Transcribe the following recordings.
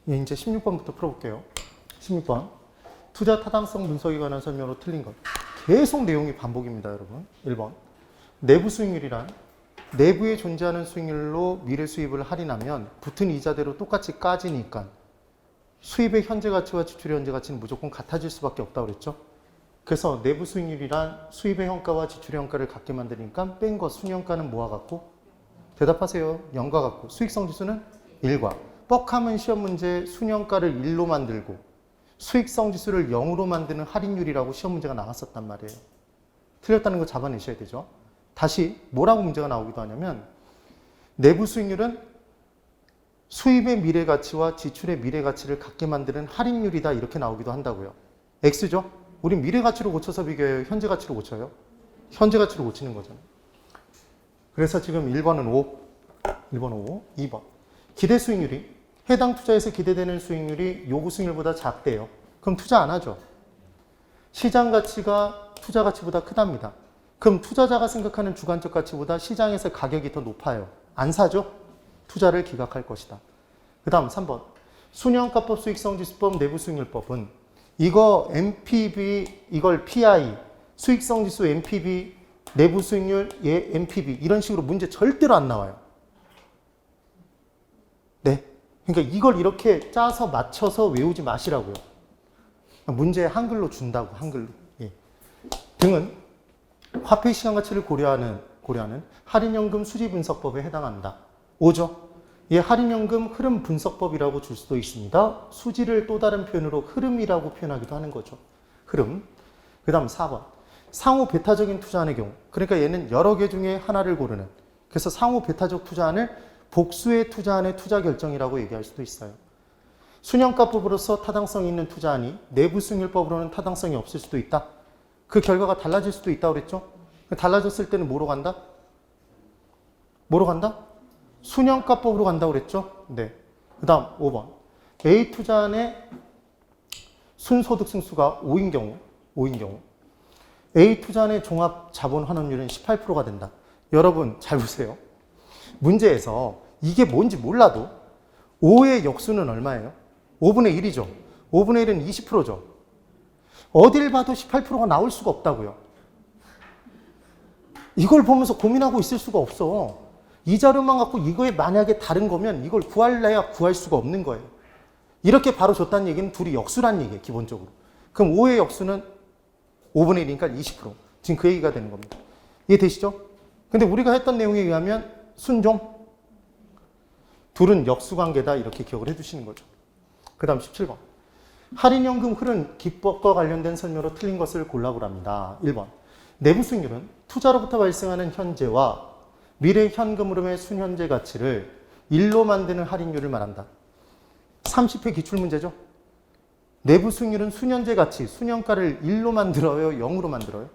예, 이제 16번부터 풀어볼게요. 16번. 투자 타당성 분석에 관한 설명으로 틀린 것. 계속 내용이 반복입니다, 여러분. 1번. 내부 수익률이란 내부에 존재하는 수익률로 미래 수입을 할인하면 붙은 이자대로 똑같이 까지니까 수입의 현재 가치와 지출의 현재 가치는 무조건 같아질 수밖에 없다고 그랬죠. 그래서 내부 수익률이란 수입의 현가와 지출의 현가를 같게 만드니까 뺀 거 순현가는 뭐와 같고? 대답하세요. 0과 같고. 수익성 지수는 1과. 뻑하면 시험 문제 순현가를 1로 만들고 수익성 지수를 0으로 만드는 할인율이라고 시험 문제가 나왔었단 말이에요. 틀렸다는 거 잡아내셔야 되죠. 다시 뭐라고 문제가 나오기도 하냐면 내부 수익률은 수입의 미래 가치와 지출의 미래 가치를 같게 만드는 할인율이다 이렇게 나오기도 한다고요. X죠? 우린 미래 가치로 고쳐서 비교해요? 현재 가치로 고쳐요? 현재 가치로 고치는 거잖아요. 그래서 지금 1번은 5, 1번 5, 2번. 기대 수익률이 해당 투자에서 기대되는 수익률이 요구 수익률보다 작대요. 그럼 투자 안 하죠. 시장 가치가 투자 가치보다 크답니다. 그럼 투자자가 생각하는 주관적 가치보다 시장에서 가격이 더 높아요. 안 사죠? 투자를 기각할 것이다. 그 다음 3번. 순현가법 수익성지수법 내부수익률법은 이거 NPV, 이걸 PI, 수익성지수 NPV, 내부수익률, 얘 NPV 이런 식으로 문제 절대로 안 나와요. 네. 그러니까 이걸 이렇게 짜서 맞춰서 외우지 마시라고요. 문제 한글로 준다고, 한글로. 예. 등은 화폐 시간 가치를 고려하는 할인연금 수지 분석법에 해당한다. 5죠. 예, 할인연금 흐름 분석법이라고 줄 수도 있습니다. 수지를 또 다른 표현으로 흐름이라고 표현하기도 하는 거죠. 흐름. 그 다음 4번. 상호 배타적인 투자안의 경우. 그러니까 얘는 여러 개 중에 하나를 고르는. 그래서 상호 배타적 투자안을 복수의 투자안의 투자 결정이라고 얘기할 수도 있어요. 순현가법으로서 타당성이 있는 투자안이 내부 수익률법으로는 타당성이 없을 수도 있다. 그 결과가 달라질 수도 있다고 그랬죠? 달라졌을 때는 뭐로 간다? 뭐로 간다? 순현가법으로 간다고 그랬죠? 네. 그 다음 5번. A 투자안의 순소득 승수가 5인 경우 A 투자안의 종합 자본 환원율은 18%가 된다. 여러분 잘 보세요. 문제에서 이게 뭔지 몰라도 5의 역수는 얼마예요? 5분의 1이죠. 5분의 1은 20%죠. 어딜 봐도 18%가 나올 수가 없다고요. 이걸 보면서 고민하고 있을 수가 없어. 이 자료만 갖고 이거에 만약에 다른 거면 이걸 구할래야 구할 수가 없는 거예요. 이렇게 바로 줬다는 얘기는 둘이 역수란 얘기예요, 기본적으로. 그럼 5의 역수는 5분의 1이니까 20%. 지금 그 얘기가 되는 겁니다. 이해되시죠? 근데 우리가 했던 내용에 의하면 순종. 둘은 역수관계다 이렇게 기억을 해주시는 거죠. 그 다음 17번. 할인연금 흐름 기법과 관련된 설명으로 틀린 것을 골라보랍니다. 1번. 내부 수익률은 투자로부터 발생하는 현재와 미래 현금 흐름의 순현재 가치를 1로 만드는 할인율을 말한다. 30회 기출문제죠. 내부 수익률은 순현재 가치, 순현가를 1로 만들어요? 0으로 만들어요?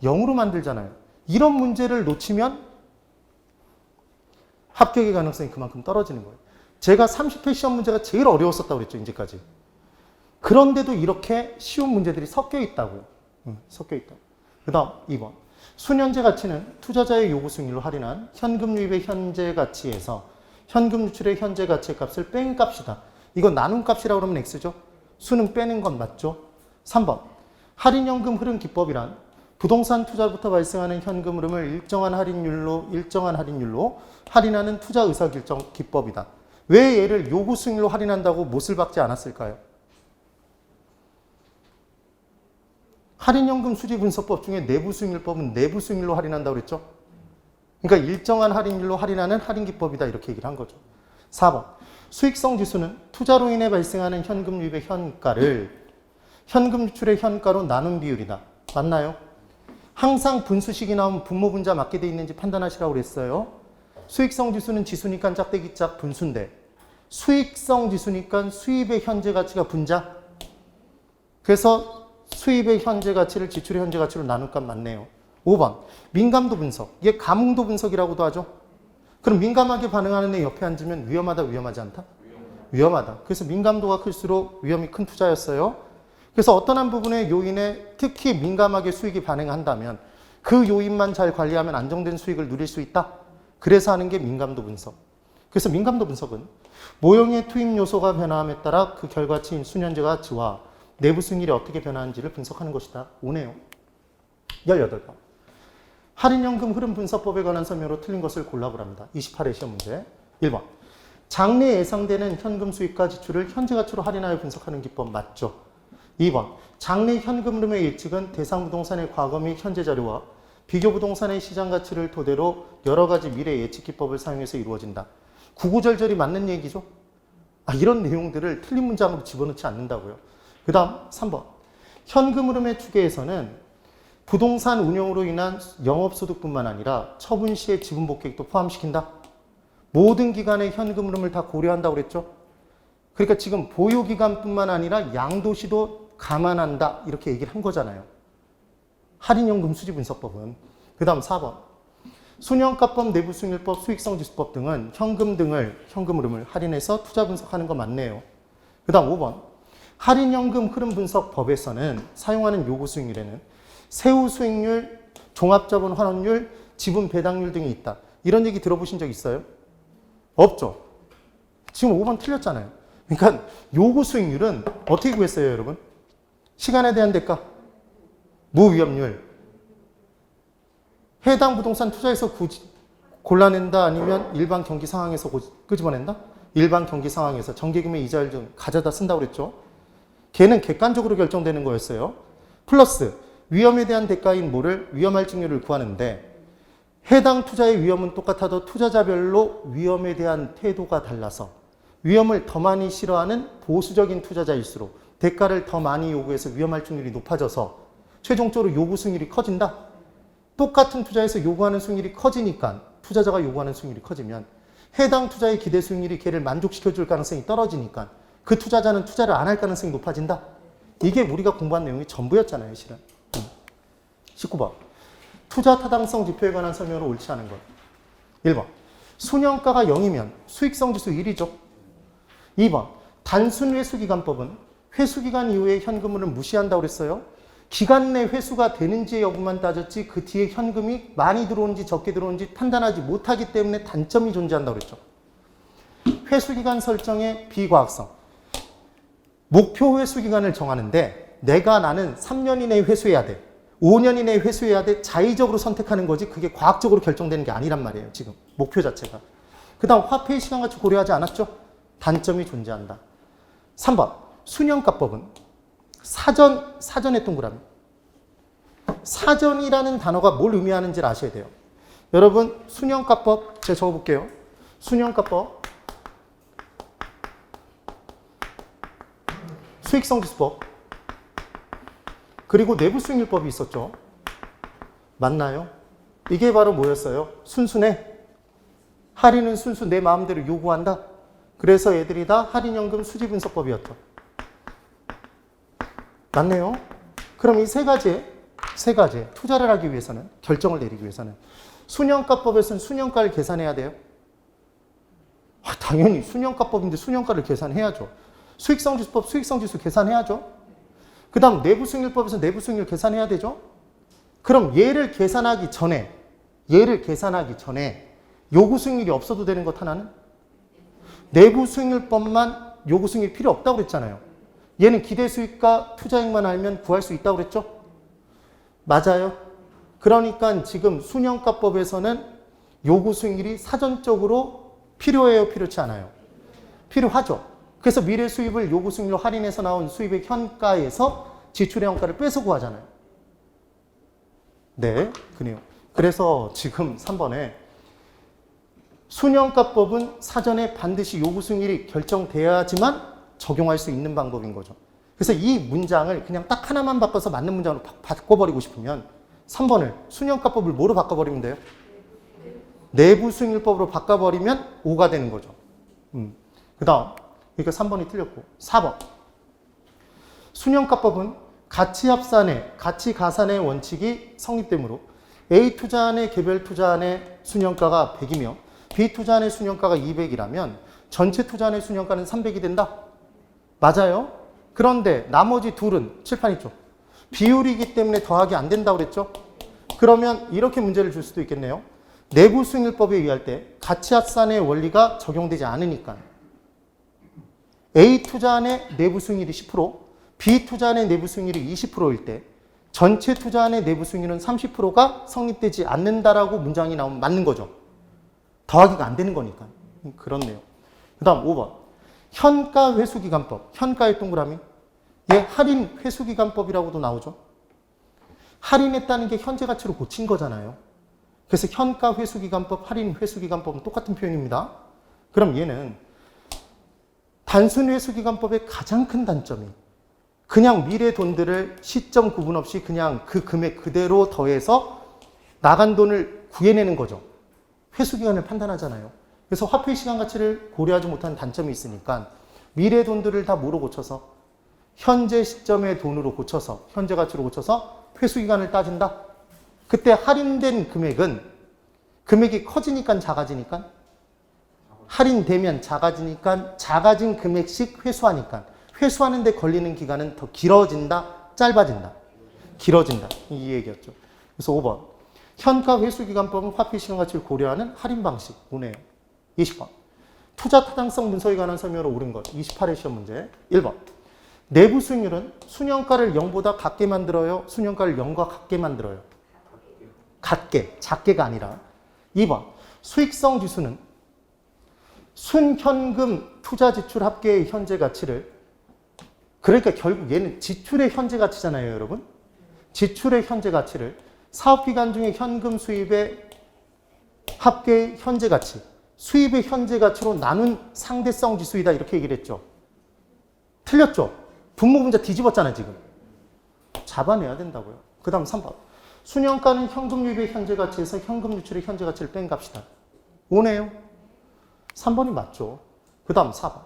0으로 만들잖아요. 이런 문제를 놓치면 합격의 가능성이 그만큼 떨어지는 거예요. 제가 30회 시험 문제가 제일 어려웠었다고 그랬죠, 이제까지. 그런데도 이렇게 쉬운 문제들이 섞여 있다고요. 섞여 있다고. 그 다음 2번. 순현재 가치는 투자자의 요구 수익률로 할인한 현금 유입의 현재 가치에서 현금 유출의 현재 가치의 값을 뺀 값이다. 이건 나눈 값이라고 그러면 X죠. 수는 빼는 건 맞죠. 3번. 할인연금 흐름 기법이란 부동산 투자부터 발생하는 현금 흐름을 일정한 할인율로 할인하는 투자 의사결정 기법이다. 왜 얘를 요구 수익률로 할인한다고 못을 박지 않았을까요? 할인연금 수지 분석법 중에 내부 수익률법은 내부 수익률로 할인한다고 그랬죠? 그러니까 일정한 할인율로 할인하는 할인 기법이다 이렇게 얘기를 한 거죠. 4번. 수익성 지수는 투자로 인해 발생하는 현금 유입의 현가를 현금 유출의 현가로 나눈 비율이다. 맞나요? 항상 분수식이 나오면 분모 분자 맞게 돼 있는지 판단하시라고 그랬어요. 수익성 지수는 지수니까 짝대기 짝 분수인데 수익성 지수니까 수입의 현재 가치가 분자. 그래서 수입의 현재 가치를 지출의 현재 가치로 나눌 값 맞네요. 5번. 민감도 분석. 이게 감응도 분석이라고도 하죠. 그럼 민감하게 반응하는 애 옆에 앉으면 위험하다, 위험하지 않다? 위험하다. 그래서 민감도가 클수록 위험이 큰 투자였어요. 그래서 어떤 한 부분의 요인에 특히 민감하게 수익이 반응한다면 그 요인만 잘 관리하면 안정된 수익을 누릴 수 있다. 그래서 하는 게 민감도 분석. 그래서 민감도 분석은 모형의 투입 요소가 변화함에 따라 그 결과치인 수년제가 지와 내부 수익률이 어떻게 변화하는지를 분석하는 것이다. 5네요. 18번. 할인연금 흐름 분석법에 관한 설명으로 틀린 것을 골라보랍니다. 28회 시험 문제. 1번. 장래 예상되는 현금 수익과 지출을 현재 가치로 할인하여 분석하는 기법 맞죠? 2번. 장래 현금 흐름의 예측은 대상 부동산의 과거 및 현재 자료와 비교 부동산의 시장 가치를 토대로 여러 가지 미래 예측 기법을 사용해서 이루어진다. 구구절절이 맞는 얘기죠? 이런 내용들을 틀린 문장으로 집어넣지 않는다고요. 그 다음 3번. 현금 흐름의 추계에서는 부동산 운용으로 인한 영업소득뿐만 아니라 처분 시의 지분 복객도 포함시킨다. 모든 기간의 현금 흐름을 다 고려한다고 그랬죠. 그러니까 지금 보유기간뿐만 아니라 양도시도 감안한다. 이렇게 얘기를 한 거잖아요. 할인연금 수지분석법은. 그 다음 4번. 수년가법, 내부수익률법, 수익성지수법 등은 현금 흐름을 할인해서 투자 분석하는 거 맞네요. 그 다음 5번. 할인연금 흐름 분석법에서는 사용하는 요구 수익률에는 세후 수익률, 종합자본 환원율, 지분 배당률 등이 있다. 이런 얘기 들어보신 적 있어요? 없죠. 지금 5번 틀렸잖아요. 그러니까 요구 수익률은 어떻게 구했어요, 여러분? 시간에 대한 대가, 무위험률, 해당 부동산 투자에서 골라낸다 아니면 일반 경기 상황에서 끄집어낸다? 일반 경기 상황에서 정기금의 이자율 좀 가져다 쓴다고 그랬죠. 걔는 객관적으로 결정되는 거였어요. 플러스 위험에 대한 대가인 뭐를 위험할 증률을 구하는데 해당 투자의 위험은 똑같아도 투자자별로 위험에 대한 태도가 달라서 위험을 더 많이 싫어하는 보수적인 투자자일수록 대가를 더 많이 요구해서 위험할 증률이 높아져서 최종적으로 요구 수익률이 커진다. 똑같은 투자에서 요구하는 수익률이 커지니까 투자자가 요구하는 수익률이 커지면 해당 투자의 기대 수익률이 걔를 만족시켜줄 가능성이 떨어지니까 그 투자자는 투자를 안 할 가능성이 높아진다. 이게 우리가 공부한 내용이 전부였잖아요, 실은. 19번. 투자 타당성 지표에 관한 설명으로 옳지 않은 것. 1번. 수년가가 0이면 수익성 지수 1이죠. 2번. 단순 회수기간법은 회수기간 이후에 현금을 무시한다고 그랬어요. 기간 내 회수가 되는지 여부만 따졌지 그 뒤에 현금이 많이 들어오는지 적게 들어오는지 판단하지 못하기 때문에 단점이 존재한다고 그랬죠. 회수기간 설정의 비과학성. 목표 회수기간을 정하는데 나는 3년 이내에 회수해야 돼. 5년 이내에 회수해야 돼. 자의적으로 선택하는 거지 그게 과학적으로 결정되는 게 아니란 말이에요. 지금 목표 자체가. 그 다음 화폐의 시간가치 고려하지 않았죠. 단점이 존재한다. 3번 수년가법은 사전에 동그라미. 사전이라는 단어가 뭘 의미하는지를 아셔야 돼요. 여러분 수년가법 제가 적어볼게요. 수년가법 수익성지수법 그리고 내부수익률법이 있었죠. 맞나요? 이게 바로 뭐였어요? 순수네. 할인은 순수 내 마음대로 요구한다. 그래서 애들이 다 할인연금 수지분석법이었죠. 맞네요. 그럼 이 세 가지 투자를 하기 위해서는 결정을 내리기 위해서는 수년가법에서는 수년가를 계산해야 돼요. 당연히 수년가법인데 수년가를 계산해야죠. 수익성지수법 수익성지수 계산해야죠. 그 다음 내부수익률법에서 내부수익률 계산해야 되죠. 그럼 얘를 계산하기 전에 요구수익률이 없어도 되는 것 하나는 내부수익률법만 요구수익률이 필요 없다고 그랬잖아요. 얘는 기대수익과 투자액만 알면 구할 수 있다고 그랬죠. 맞아요. 그러니까 지금 수년가법에서는 요구수익률이 사전적으로 필요해요, 필요치 않아요? 필요하죠. 그래서 미래 수입을 요구 수익률로 할인해서 나온 수입의 현가에서 지출의 현가를 빼서 구하잖아요. 네, 그래요. 그래서 지금 3번에 수년가법은 사전에 반드시 요구 수익률이 결정돼야지만 적용할 수 있는 방법인 거죠. 그래서 이 문장을 그냥 딱 하나만 바꿔서 맞는 문장으로 바꿔버리고 싶으면 3번을 수년가법을 뭐로 바꿔버리면 돼요? 내부 수익률법으로 바꿔버리면 5가 되는 거죠. 그 다음 그러니까 3번이 틀렸고 4번 수년가법은 가치합산의 가치가산의 원칙이 성립되므로 A 투자안의 개별 투자안의 수년가가 100이며 B 투자안의 수년가가 200이라면 전체 투자안의 수년가는 300이 된다. 맞아요. 그런데 나머지 둘은 칠판 있죠. 비율이기 때문에 더하기 안 된다고 그랬죠. 그러면 이렇게 문제를 줄 수도 있겠네요. 내부 수익률법에 의할 때 가치합산의 원리가 적용되지 않으니까 A 투자안의 내부 수익률이 10%, B 투자안의 내부 수익률이 20%일 때 전체 투자안의 내부 수익률은 30%가 성립되지 않는다라고 문장이 나오면 맞는 거죠. 더하기가 안 되는 거니까. 그렇네요. 그 다음 5번. 현가 회수기간법. 현가의 동그라미. 예, 할인 회수기간법이라고도 나오죠. 할인했다는 게 현재 가치로 고친 거잖아요. 그래서 현가 회수기간법, 할인 회수기간법은 똑같은 표현입니다. 그럼 얘는 단순 회수기간법의 가장 큰 단점이 그냥 미래 돈들을 시점 구분 없이 그냥 그 금액 그대로 더해서 나간 돈을 구해내는 거죠. 회수기간을 판단하잖아요. 그래서 화폐 시간 가치를 고려하지 못하는 단점이 있으니까 미래 돈들을 다 뭐로 고쳐서 현재 시점의 돈으로 고쳐서 현재 가치로 고쳐서 회수기간을 따진다. 그때 할인된 금액이 커지니까 작아지니까 할인되면 작아지니까 작아진 금액씩 회수하니까 회수하는 데 걸리는 기간은 더 길어진다, 짧아진다. 길어진다. 이 얘기였죠. 그래서 5번. 현가 회수기간법은 화폐 시간 가치를 고려하는 할인 방식. 오네요. 20번. 투자 타당성 분석에 관한 설명으로 옳은 것. 28회 시험 문제. 1번. 내부 수익률은 순현가를 0보다 같게 만들어요? 순현가를 0과 같게 만들어요? 같게. 작게가 아니라. 2번. 수익성 지수는 순현금 투자 지출 합계의 현재 가치를 그러니까 결국 얘는 지출의 현재 가치잖아요, 여러분. 지출의 현재 가치를 사업기간 중에 현금 수입의 합계의 현재 가치, 수입의 현재 가치로 나눈 상대성 지수이다 이렇게 얘기를 했죠. 틀렸죠? 분모 분자 뒤집었잖아요, 지금. 잡아내야 된다고요. 그 다음 3번. 순현가는 현금 유입의 현재 가치에서 현금 유출의 현재 가치를 뺀 값이다. 오네요. 3번이 맞죠. 그 다음 4번.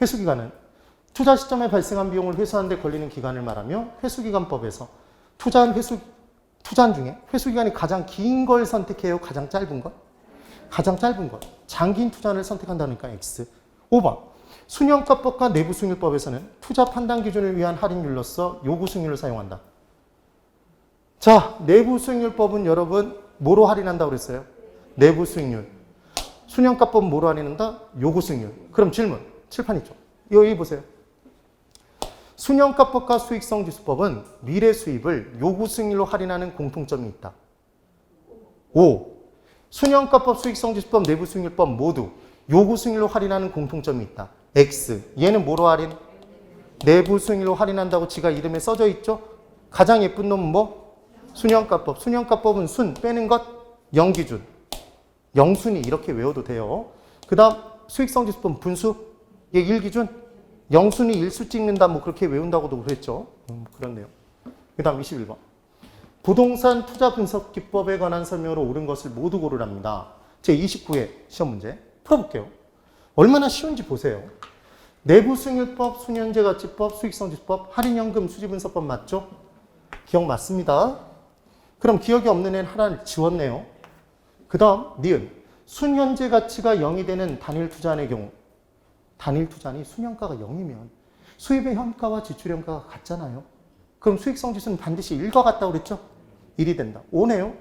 회수기간은 투자 시점에 발생한 비용을 회수하는 데 걸리는 기간을 말하며 회수기간법에서 투자한 중에 회수기간이 가장 긴 걸 선택해요? 가장 짧은 것? 가장 짧은 것. 장기인 투자를 선택한다니까 X. 5번. 순현가법과 내부수익률법에서는 투자 판단 기준을 위한 할인율로서 요구수익률을 사용한다. 자, 내부수익률법은 여러분 뭐로 할인한다고 그랬어요? 내부수익률. 순현가법은 뭐로 할인한다? 요구수익률. 그럼 질문. 칠판 있죠? 여기 보세요. 순현가법과 수익성지수법은 미래 수입을 요구수익률로 할인하는 공통점이 있다. 5. 순현가법, 수익성지수법, 내부수익률법 모두 요구수익률로 할인하는 공통점이 있다. X. 얘는 뭐로 할인? 내부수익률로 할인한다고 지가 이름에 써져 있죠? 가장 예쁜 놈은 뭐? 순현가법. 순현가법은 순, 빼는 것, 0기준. 0순위 이렇게 외워도 돼요. 그 다음 수익성지수법 분수, 얘 1기준. 0순위 1수 찍는다 뭐 그렇게 외운다고도 그랬죠. 그렇네요. 그 다음 21번. 부동산 투자 분석 기법에 관한 설명으로 옳은 것을 모두 고르랍니다. 제 29회 시험 문제 풀어볼게요. 얼마나 쉬운지 보세요. 내부수익률법, 순현재가치법, 수익성지수법, 할인연금 수지분석법 맞죠? 기억 맞습니다. 그럼 기억이 없는 애는 하나를 지웠네요. 그 다음 니은. 순현재가치가 0이 되는 단일 투자안의 경우 단일 투자안이 순현가가 0이면 수입의 현가와 지출의 현가가 같잖아요. 그럼 수익성 지수는 반드시 1과 같다고 그랬죠? 1이 된다. 5네요.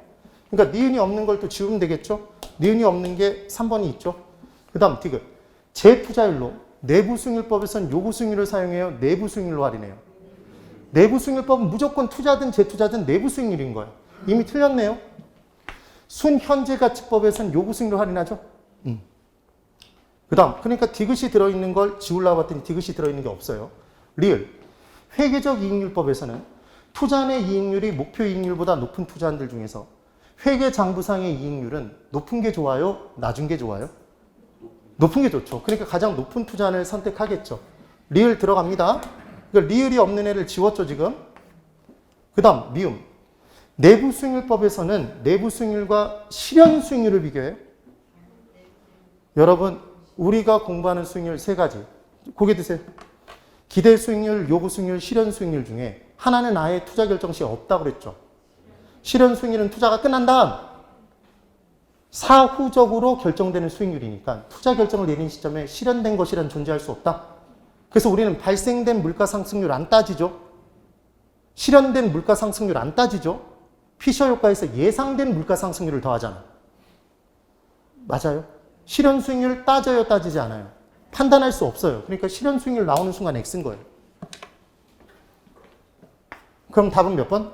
그러니까 니은이 없는 걸 또 지우면 되겠죠? 니은이 없는 게 3번이 있죠? 그 다음 디귿. 재투자율로 내부수익률법에서는 요구수익률을 사용해요? 내부수익률로 할인해요? 내부수익률법은 무조건 투자든 재투자든 내부수익률인 거예요. 이미 틀렸네요. 순현재가치법에서는 요구수익률로 할인하죠? 그 다음, 그러니까 디귿이 들어있는 걸 지우려고 봤더니 디귿이 들어있는 게 없어요. 리을. 회계적 이익률법에서는 투자안의 이익률이 목표 이익률보다 높은 투자안들 중에서 회계장부상의 이익률은 높은 게 좋아요? 낮은 게 좋아요? 높은 게 좋죠. 그러니까 가장 높은 투자안을 선택하겠죠. 리을 들어갑니다. 그러니까 리을이 없는 애를 지웠죠, 지금. 그 다음, 미음. 내부수익률법에서는 내부수익률과 실현수익률을 비교해요. 여러분, 우리가 공부하는 수익률 세 가지. 고개 드세요. 기대 수익률, 요구 수익률, 실현 수익률 중에 하나는 아예 투자 결정 시에 없다고 그랬죠. 실현 수익률은 투자가 끝난 다음 사후적으로 결정되는 수익률이니까 투자 결정을 내린 시점에 실현된 것이란 존재할 수 없다. 그래서 우리는 발생된 물가 상승률 안 따지죠. 실현된 물가 상승률 안 따지죠. 피셔 효과에서 예상된 물가 상승률을 더하잖아. 맞아요. 실현 수익률 따져요, 따지지 않아요? 판단할 수 없어요. 그러니까 실현 수익률 나오는 순간 X인 거예요. 그럼 답은 몇 번?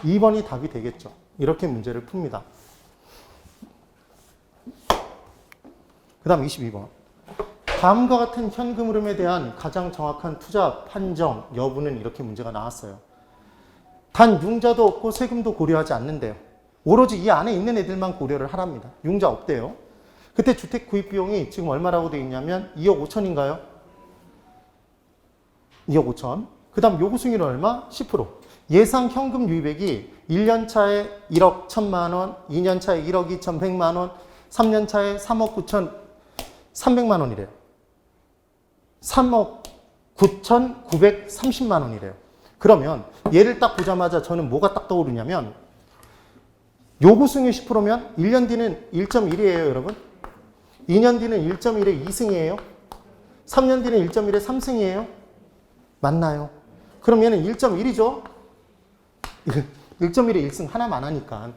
2번이 답이 되겠죠. 이렇게 문제를 풉니다. 그 다음 22번. 다음과 같은 현금 흐름에 대한 가장 정확한 투자 판정 여부는 이렇게 문제가 나왔어요. 단 융자도 없고 세금도 고려하지 않는데요. 오로지 이 안에 있는 애들만 고려를 하랍니다. 융자 없대요. 그때 주택 구입 비용이 지금 얼마라고 되어 있냐면 2억 5천인가요? 2억 5천. 그 다음 요구 수익률은 얼마? 10%. 예상 현금 유입액이 1년 차에 1억 1천만 원, 2년 차에 1억 2천100만 원, 3년 차에 3억 9천 3백만 원이래요. 3억 9천 930만 원이래요. 그러면 얘를 딱 보자마자 저는 뭐가 딱 떠오르냐면 요구 수익률 10%면 1년 뒤는 1.1이에요, 여러분. 2년 뒤는 1.1에 2승이에요. 3년 뒤는 1.1에 3승이에요. 맞나요? 그럼 얘는 1.1이죠. 1.1에 1승 하나만 하니까.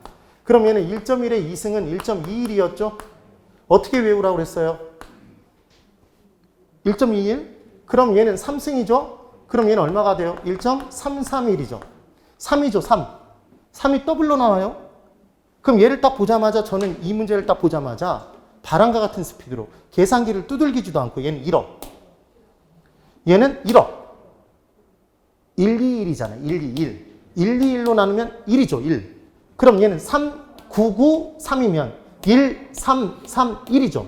그럼 얘는 1.1에 2승은 1.21이었죠. 어떻게 외우라고 그랬어요? 1.21? 그럼 얘는 3승이죠. 그럼 얘는 얼마가 돼요? 1.331이죠. 3이죠, 3. 3이 더블로 나와요. 그럼 얘를 딱 보자마자 저는 이 문제를 딱 보자마자 바람과 같은 스피드로 계산기를 두들기지도 않고 얘는 1억. 얘는 1억. 121이잖아요. 121. 121로 나누면 1이죠. 1. 그럼 얘는 3, 9, 9, 3이면 1, 3, 3, 1이죠.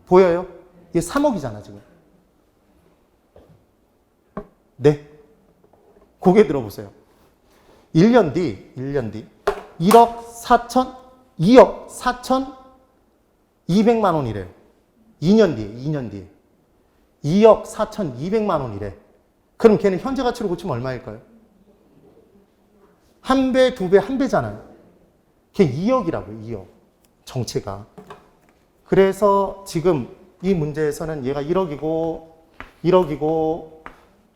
보여요? 얘 3억이잖아, 지금. 네. 고개 들어보세요. 1년 뒤 1억 4천, 2억 4천 2백만 원이래요. 2년 뒤에. 2억 4천 2백만 원이래. 그럼 걔는 현재 가치로 고치면 얼마일까요? 한 배, 두 배, 한 배잖아요. 걔 2억이라고요, 2억. 정체가. 그래서 지금 이 문제에서는 얘가 1억이고,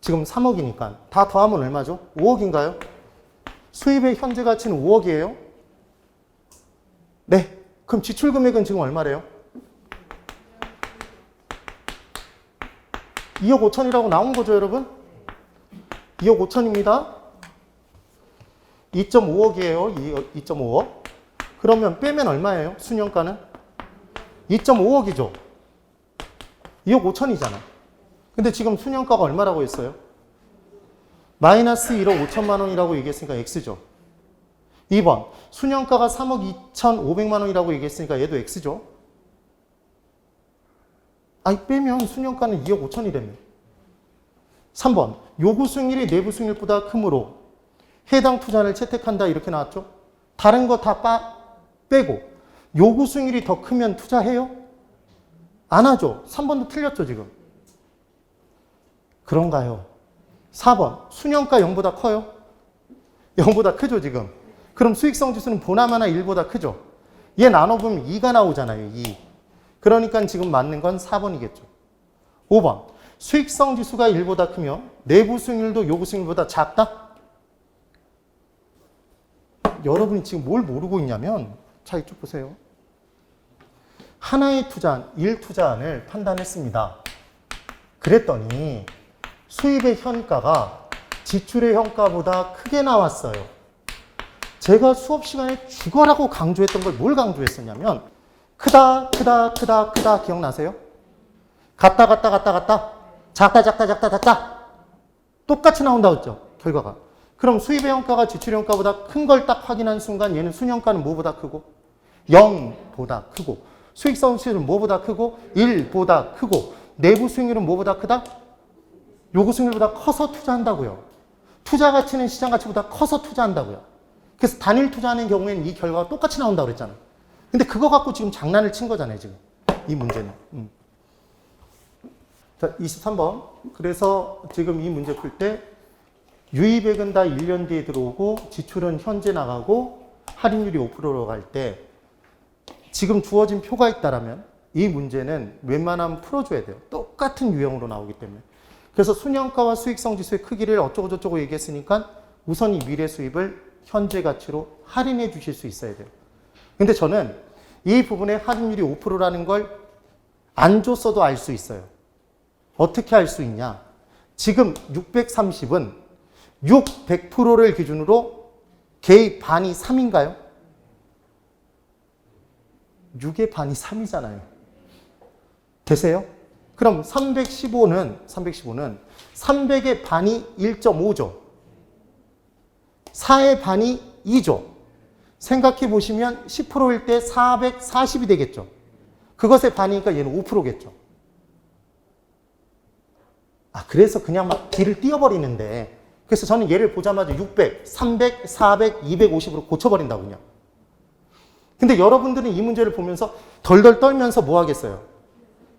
지금 3억이니까 다 더하면 얼마죠? 5억인가요? 수입의 현재 가치는 5억이에요? 네. 그럼 지출 금액은 지금 얼마래요? 2억 5천이라고 나온 거죠, 여러분? 2억 5천입니다. 2.5억이에요. 2.5억. 그러면 빼면 얼마예요? 수년가는? 2.5억이죠. 2억 5천이잖아. 근데 지금 수년가가 얼마라고 했어요? 마이너스 1억 5천만 원이라고 얘기했으니까 X죠. 2번. 수년가가 3억 2천5백만 원이라고 얘기했으니까 얘도 X죠. 아니, 빼면 수년가는 2억 5천이라며. 3번. 요구 수익률이 내부 수익률보다 크므로 해당 투자를 채택한다 이렇게 나왔죠. 다른 거 다 빼고 요구 수익률이 더 크면 투자해요? 안 하죠. 3번도 틀렸죠, 지금. 그런가요? 4번. 수년가 0보다 커요? 0보다 크죠, 지금. 그럼 수익성 지수는 보나마나 1보다 크죠. 얘 나눠보면 2가 나오잖아요, 2. 그러니까 지금 맞는 건 4번이겠죠. 5번. 수익성 지수가 1보다 크며 내부 수익률도 요구 수익률보다 작다? 여러분이 지금 뭘 모르고 있냐면, 자, 이쪽 보세요. 하나의 투자안, 1투자안을 판단했습니다. 그랬더니 수입의 현가가 지출의 현가보다 크게 나왔어요. 제가 수업 시간에 죽어라고 강조했던 걸 뭘 강조했었냐면 크다 기억나세요? 같다 작다 똑같이 나온다고 했죠, 결과가. 그럼 수입의 현가가 지출의 현가보다 큰 걸 딱 확인한 순간 얘는 순현가는 뭐보다 크고? 0보다 크고, 수익성 지수는 뭐보다 크고? 1보다 크고, 내부 수익률은 뭐보다 크다? 요구 수익률보다 커서 투자한다고요. 투자 가치는 시장 가치보다 커서 투자한다고요. 그래서 단일 투자하는 경우에는 이 결과가 똑같이 나온다고 그랬잖아. 근데 그거 갖고 지금 장난을 친 거잖아요, 지금. 이 문제는. 자, 23번. 그래서 지금 이 문제 풀 때 유입액은 다 1년 뒤에 들어오고 지출은 현재 나가고 할인율이 5%로 갈 때 지금 주어진 표가 있다라면 이 문제는 웬만하면 풀어줘야 돼요. 똑같은 유형으로 나오기 때문에. 그래서 수년가와 수익성 지수의 크기를 어쩌고 저쩌고 얘기했으니까 우선 이 미래 수입을 현재 가치로 할인해 주실 수 있어야 돼요. 근데 저는 이 부분에 할인율이 5%라는 걸 안 줬어도 알 수 있어요. 어떻게 알 수 있냐? 지금 630은 100%를 기준으로 개의 반이 3인가요? 6의 반이 3이잖아요. 되세요? 그럼 315는 300의 반이 1.5죠. 4의 반이 2죠. 생각해 보시면 10%일 때 440이 되겠죠. 그것의 반이니까 얘는 5%겠죠. 그래서 그냥 막 길을 띄워버리는데, 그래서 저는 얘를 보자마자 600, 300, 400, 250으로 고쳐버린다고요. 근데 여러분들은 이 문제를 보면서 덜덜 떨면서 뭐 하겠어요?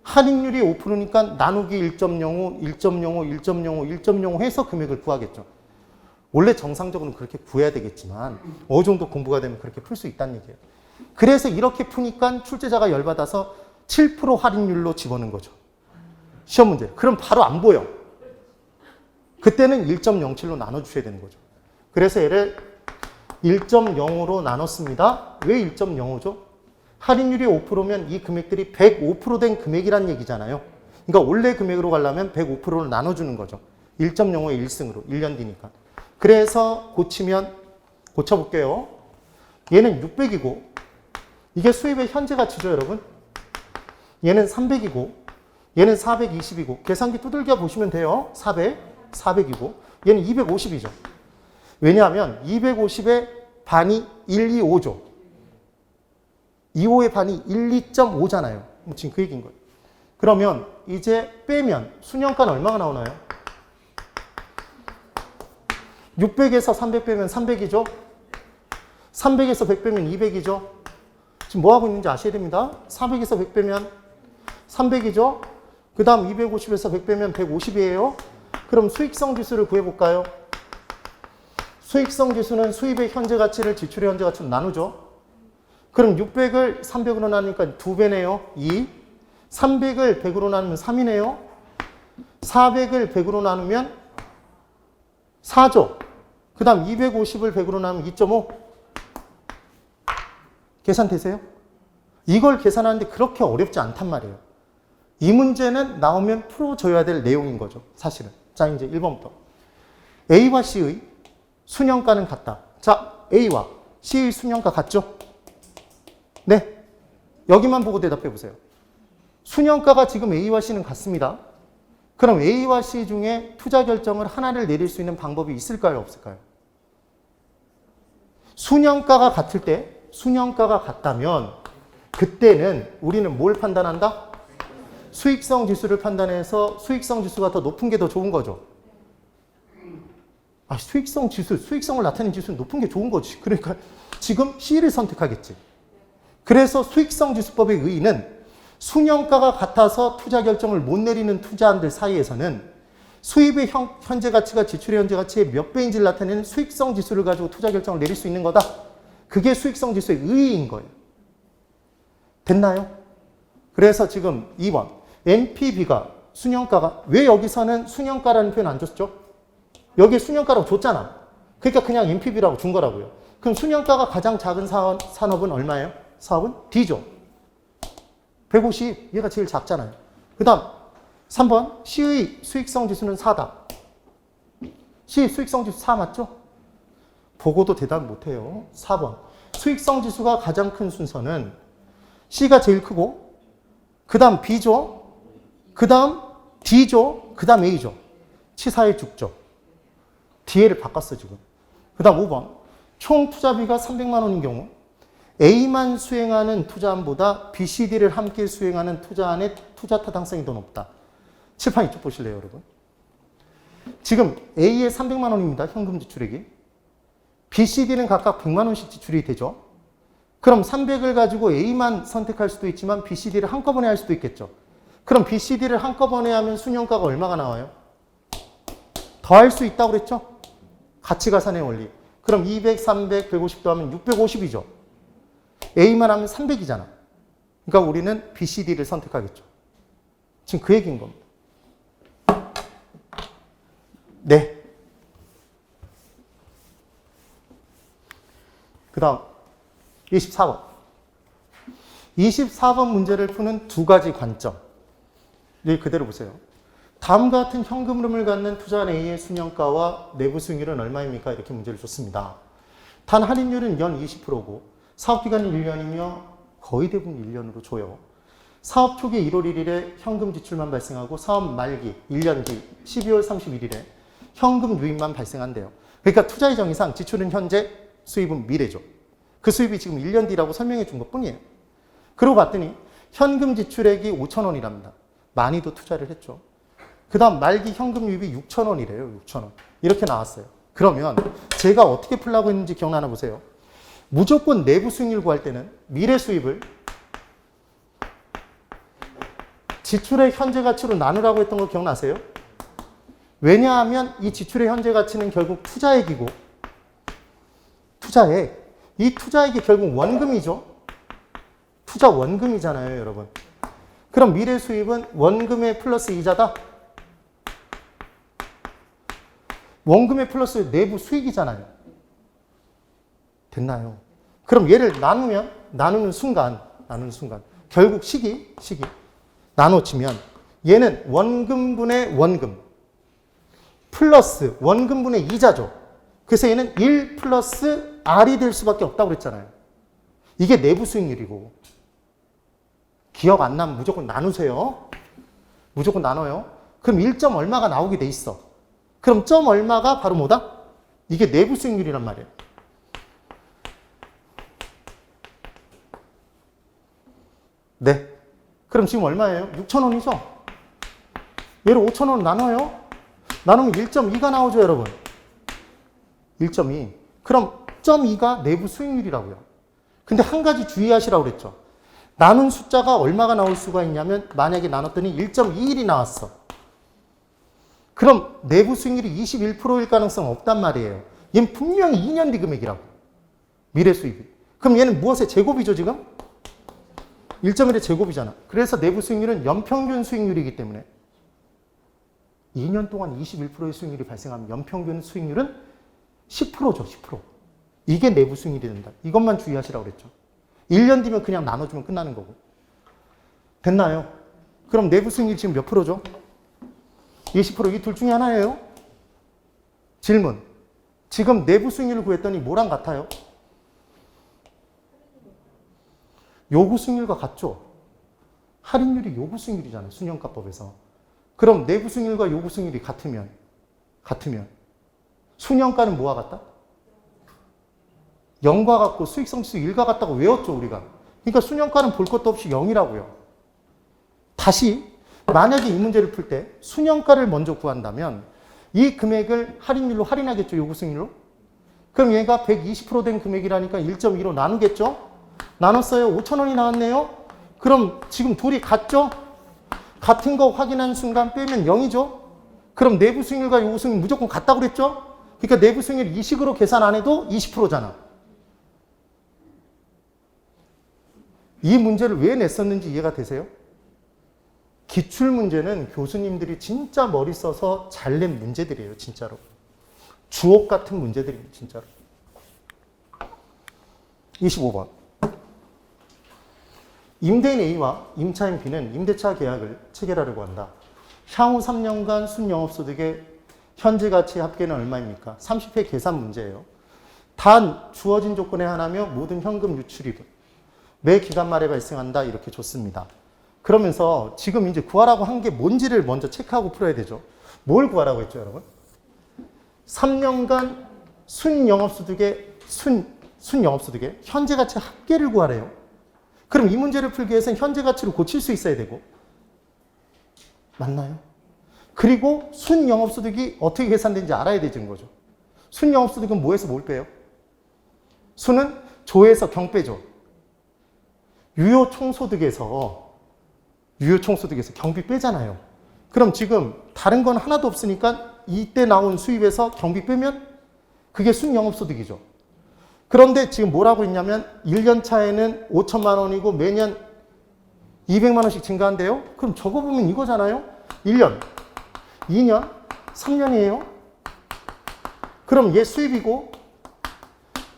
할인율이 5%니까 나누기 1.05, 1.05, 1.05, 1.05 해서 금액을 구하겠죠. 원래 정상적으로는 그렇게 구해야 되겠지만 어느 정도 공부가 되면 그렇게 풀 수 있다는 얘기예요. 그래서 이렇게 푸니까 출제자가 열받아서 7% 할인율로 집어넣은 거죠. 시험 문제. 그럼 바로 안 보여. 그때는 1.07로 나눠주셔야 되는 거죠. 그래서 얘를 1.05로 나눴습니다. 왜 1.05죠? 할인율이 5%면 이 금액들이 105% 된 금액이란 얘기잖아요. 그러니까 원래 금액으로 가려면 105%를 나눠주는 거죠. 1.05의 1승으로 1년 뒤니까. 그래서 고쳐볼게요. 얘는 600이고 이게 수입의 현재 가치죠, 여러분. 얘는 300이고 얘는 420이고 계산기 두들겨 보시면 돼요. 400이고 얘는 250이죠. 왜냐하면 250의 반이 125죠. 25의 반이 12.5잖아요. 지금 그 얘기인 거예요. 그러면 이제 빼면 수년가는 얼마가 나오나요? 600에서 300 빼면 300이죠. 300에서 100 빼면 200이죠. 지금 뭐 하고 있는지 아셔야 됩니다. 400에서 100 빼면 300이죠. 그 다음 250에서 100 빼면 150이에요. 그럼 수익성 지수를 구해볼까요? 수익성 지수는 수입의 현재 가치를 지출의 현재 가치로 나누죠. 그럼 600을 300으로 나누니까 2배네요. 2. 300을 100으로 나누면 3이네요. 400을 100으로 나누면 4죠. 그 다음 250을 100으로 나누면 2.5. 계산되세요? 이걸 계산하는데 그렇게 어렵지 않단 말이에요. 이 문제는 나오면 풀어줘야 될 내용인 거죠. 사실은. 자, 이제 1번부터. A와 C의 수년가는 같다. 자, A와 C의 수년가 같죠? 네. 여기만 보고 대답해 보세요. 수년가가 지금 A와 C는 같습니다. 그럼 A와 C 중에 투자 결정을 하나를 내릴 수 있는 방법이 있을까요? 없을까요? 수년가가 같을 때, 수년가가 같다면 그때는 우리는 뭘 판단한다? 수익성 지수를 판단해서 수익성 지수가 더 높은 게 더 좋은 거죠. 수익성 지수, 수익성을 나타내는 지수는 높은 게 좋은 거지. 그러니까 지금 C를 선택하겠지. 그래서 수익성 지수법의 의의는 수년가가 같아서 투자 결정을 못 내리는 투자한들 사이에서는 수입의 현재 가치가 지출의 현재 가치의 몇 배인지를 나타내는 수익성 지수를 가지고 투자 결정을 내릴 수 있는 거다. 그게 수익성 지수의 의의인 거예요. 됐나요? 그래서 지금 2번 NPV가 수년가가 왜 여기서는 수년가라는 표현 안 줬죠? 여기에 수년가라고 줬잖아. 그러니까 그냥 NPV라고 준 거라고요. 그럼 수년가가 가장 작은 산업은 얼마예요? 사업은 D죠. 150, 얘가 제일 작잖아요. 그 다음 3번 C의 수익성 지수는 4다. C 수익성 지수 4 맞죠? 보고도 대답 못해요. 4번 수익성 지수가 가장 큰 순서는 C가 제일 크고 그 다음 B죠. 그 다음 D죠. 그 다음 A죠. 치사에 죽죠. D를 바꿨어 지금. 그 다음 5번 총 투자비가 300만 원인 경우 A만 수행하는 투자안보다 B, C, D를 함께 수행하는 투자안의 투자 타당성이 더 높다. 칠판 이쪽 보실래요, 여러분? 지금 A에 300만 원입니다. 현금 지출액이. B, C, D는 각각 100만 원씩 지출이 되죠. 그럼 300을 가지고 A만 선택할 수도 있지만 B, C, D를 한꺼번에 할 수도 있겠죠. 그럼 B, C, D를 한꺼번에 하면 수년가가 얼마가 나와요? 더 할 수 있다고 그랬죠? 가치가산의 원리. 그럼 200, 300, 150도 하면 650이죠. A만 하면 300이잖아. 그러니까 우리는 B, C, D를 선택하겠죠. 지금 그 얘기인 겁니다. 네. 그 다음 24번. 24번 문제를 푸는 두 가지 관점. 여기 그대로 보세요. 다음과 같은 현금 흐름을 갖는 투자한 A의 수년가와 내부 수익률은 얼마입니까? 이렇게 문제를 줬습니다. 단 할인율은 연 20%고 사업기간은 1년이며 거의 대부분 1년으로 줘요. 사업 초기 1월 1일에 현금 지출만 발생하고 사업 말기 1년 뒤 12월 31일에 현금 유입만 발생한대요. 그러니까 투자 예정이상 지출은 현재, 수입은 미래죠. 그 수입이 지금 1년 뒤라고 설명해 준 것뿐이에요. 그러고 봤더니 현금 지출액이 5,000원이랍니다. 많이도 투자를 했죠. 그 다음 말기 현금 유입이 6,000원이래요. 6,000원. 이렇게 나왔어요. 그러면 제가 어떻게 풀라고 했는지 기억나나 보세요. 무조건 내부 수익률 구할 때는 미래 수입을 지출의 현재 가치로 나누라고 했던 거 기억나세요? 왜냐하면 이 지출의 현재 가치는 결국 투자액이고 투자액. 이 투자액이 결국 원금이죠. 투자 원금이잖아요, 여러분. 그럼 미래 수입은 원금의 플러스 이자다. 원금의 플러스 내부 수익이잖아요. 됐나요? 그럼 얘를 나누는 순간 결국 시기 나눠지면 얘는 원금분의 원금 플러스 원금분의 이자죠. 그래서 얘는 1 플러스 R이 될 수밖에 없다고 그랬잖아요. 이게 내부 수익률이고. 기억 안 나면 무조건 나누세요. 무조건 나눠요. 그럼 1점 얼마가 나오게 돼 있어. 그럼 점 얼마가 바로 뭐다? 이게 내부 수익률이란 말이에요. 네. 그럼 지금 얼마예요? 6,000원이죠? 얘를 5,000원 나눠요? 나누면 1.2가 나오죠, 여러분? 1.2. 그럼 0.2가 내부 수익률이라고요. 근데 한 가지 주의하시라고 그랬죠. 나눈 숫자가 얼마가 나올 수가 있냐면 만약에 나눴더니 1.21이 나왔어. 그럼 내부 수익률이 21%일 가능성은 없단 말이에요. 얘는 분명히 2년 뒤 금액이라고. 미래 수입이. 그럼 얘는 무엇의 제곱이죠, 지금? 1.1의 제곱이잖아. 그래서 내부 수익률은 연평균 수익률이기 때문에 2년 동안 21%의 수익률이 발생하면 연평균 수익률은 10%죠, 10%. 이게 내부 수익률이 된다. 이것만 주의하시라고 그랬죠. 1년 뒤면 그냥 나눠주면 끝나는 거고. 됐나요? 그럼 내부 수익률 지금 몇 프로죠? 20%. 이 둘 중에 하나예요. 질문. 지금 내부 수익률을 구했더니 뭐랑 같아요? 요구 수익률과 같죠? 할인율이 요구 수익률이잖아요. 수년가법에서. 그럼 내부 수익률과 요구 수익률이 같으면 수년가는 뭐와 같다? 0과 같고 수익성 지수 1과 같다고 외웠죠, 우리가. 그러니까 수년가는 볼 것도 없이 0이라고요. 다시 만약에 이 문제를 풀 때 수년가를 먼저 구한다면 이 금액을 할인율로 할인하겠죠, 요구 수익률로. 그럼 얘가 120%된 금액이라니까 1.2로 나누겠죠? 나눴어요. 5,000원이 나왔네요. 그럼 지금 둘이 같죠? 같은 거 확인한 순간 빼면 0이죠? 그럼 내부 수익률과 요구 수익률 무조건 같다고 그랬죠? 그러니까 내부 수익률 이 식으로 계산 안 해도 20%잖아. 이 문제를 왜 냈었는지 이해가 되세요? 기출문제는 교수님들이 진짜 머리 써서 잘 낸 문제들이에요. 진짜로. 주옥 같은 문제들입니다. 진짜로. 25번. 임대인 A와 임차인 B는 임대차 계약을 체결하려고 한다. 향후 3년간 순영업소득의 현재 가치 합계는 얼마입니까? 30회 계산 문제예요. 단 주어진 조건의 하나며 모든 현금 유출입은 매 기간 말에 발생한다. 이렇게 줬습니다. 그러면서 지금 이제 구하라고 한 게 뭔지를 먼저 체크하고 풀어야 되죠. 뭘 구하라고 했죠, 여러분? 3년간 순영업소득의 현재 가치 합계를 구하래요. 그럼 이 문제를 풀기 위해서는 현재 가치로 고칠 수 있어야 되고. 맞나요? 그리고 순영업소득이 어떻게 계산되는지 알아야 되는 거죠. 순영업소득은 뭐에서 뭘 빼요? 순은 조에서 경 빼죠. 유효총소득에서 경비 빼잖아요. 그럼 지금 다른 건 하나도 없으니까 이때 나온 수입에서 경비 빼면 그게 순영업소득이죠. 그런데 지금 뭐라고 했냐면 1년 차에는 5천만 원이고 매년 200만 원씩 증가한대요. 그럼 적어보면 이거잖아요. 1년, 2년, 3년이에요. 그럼 얘 수입이고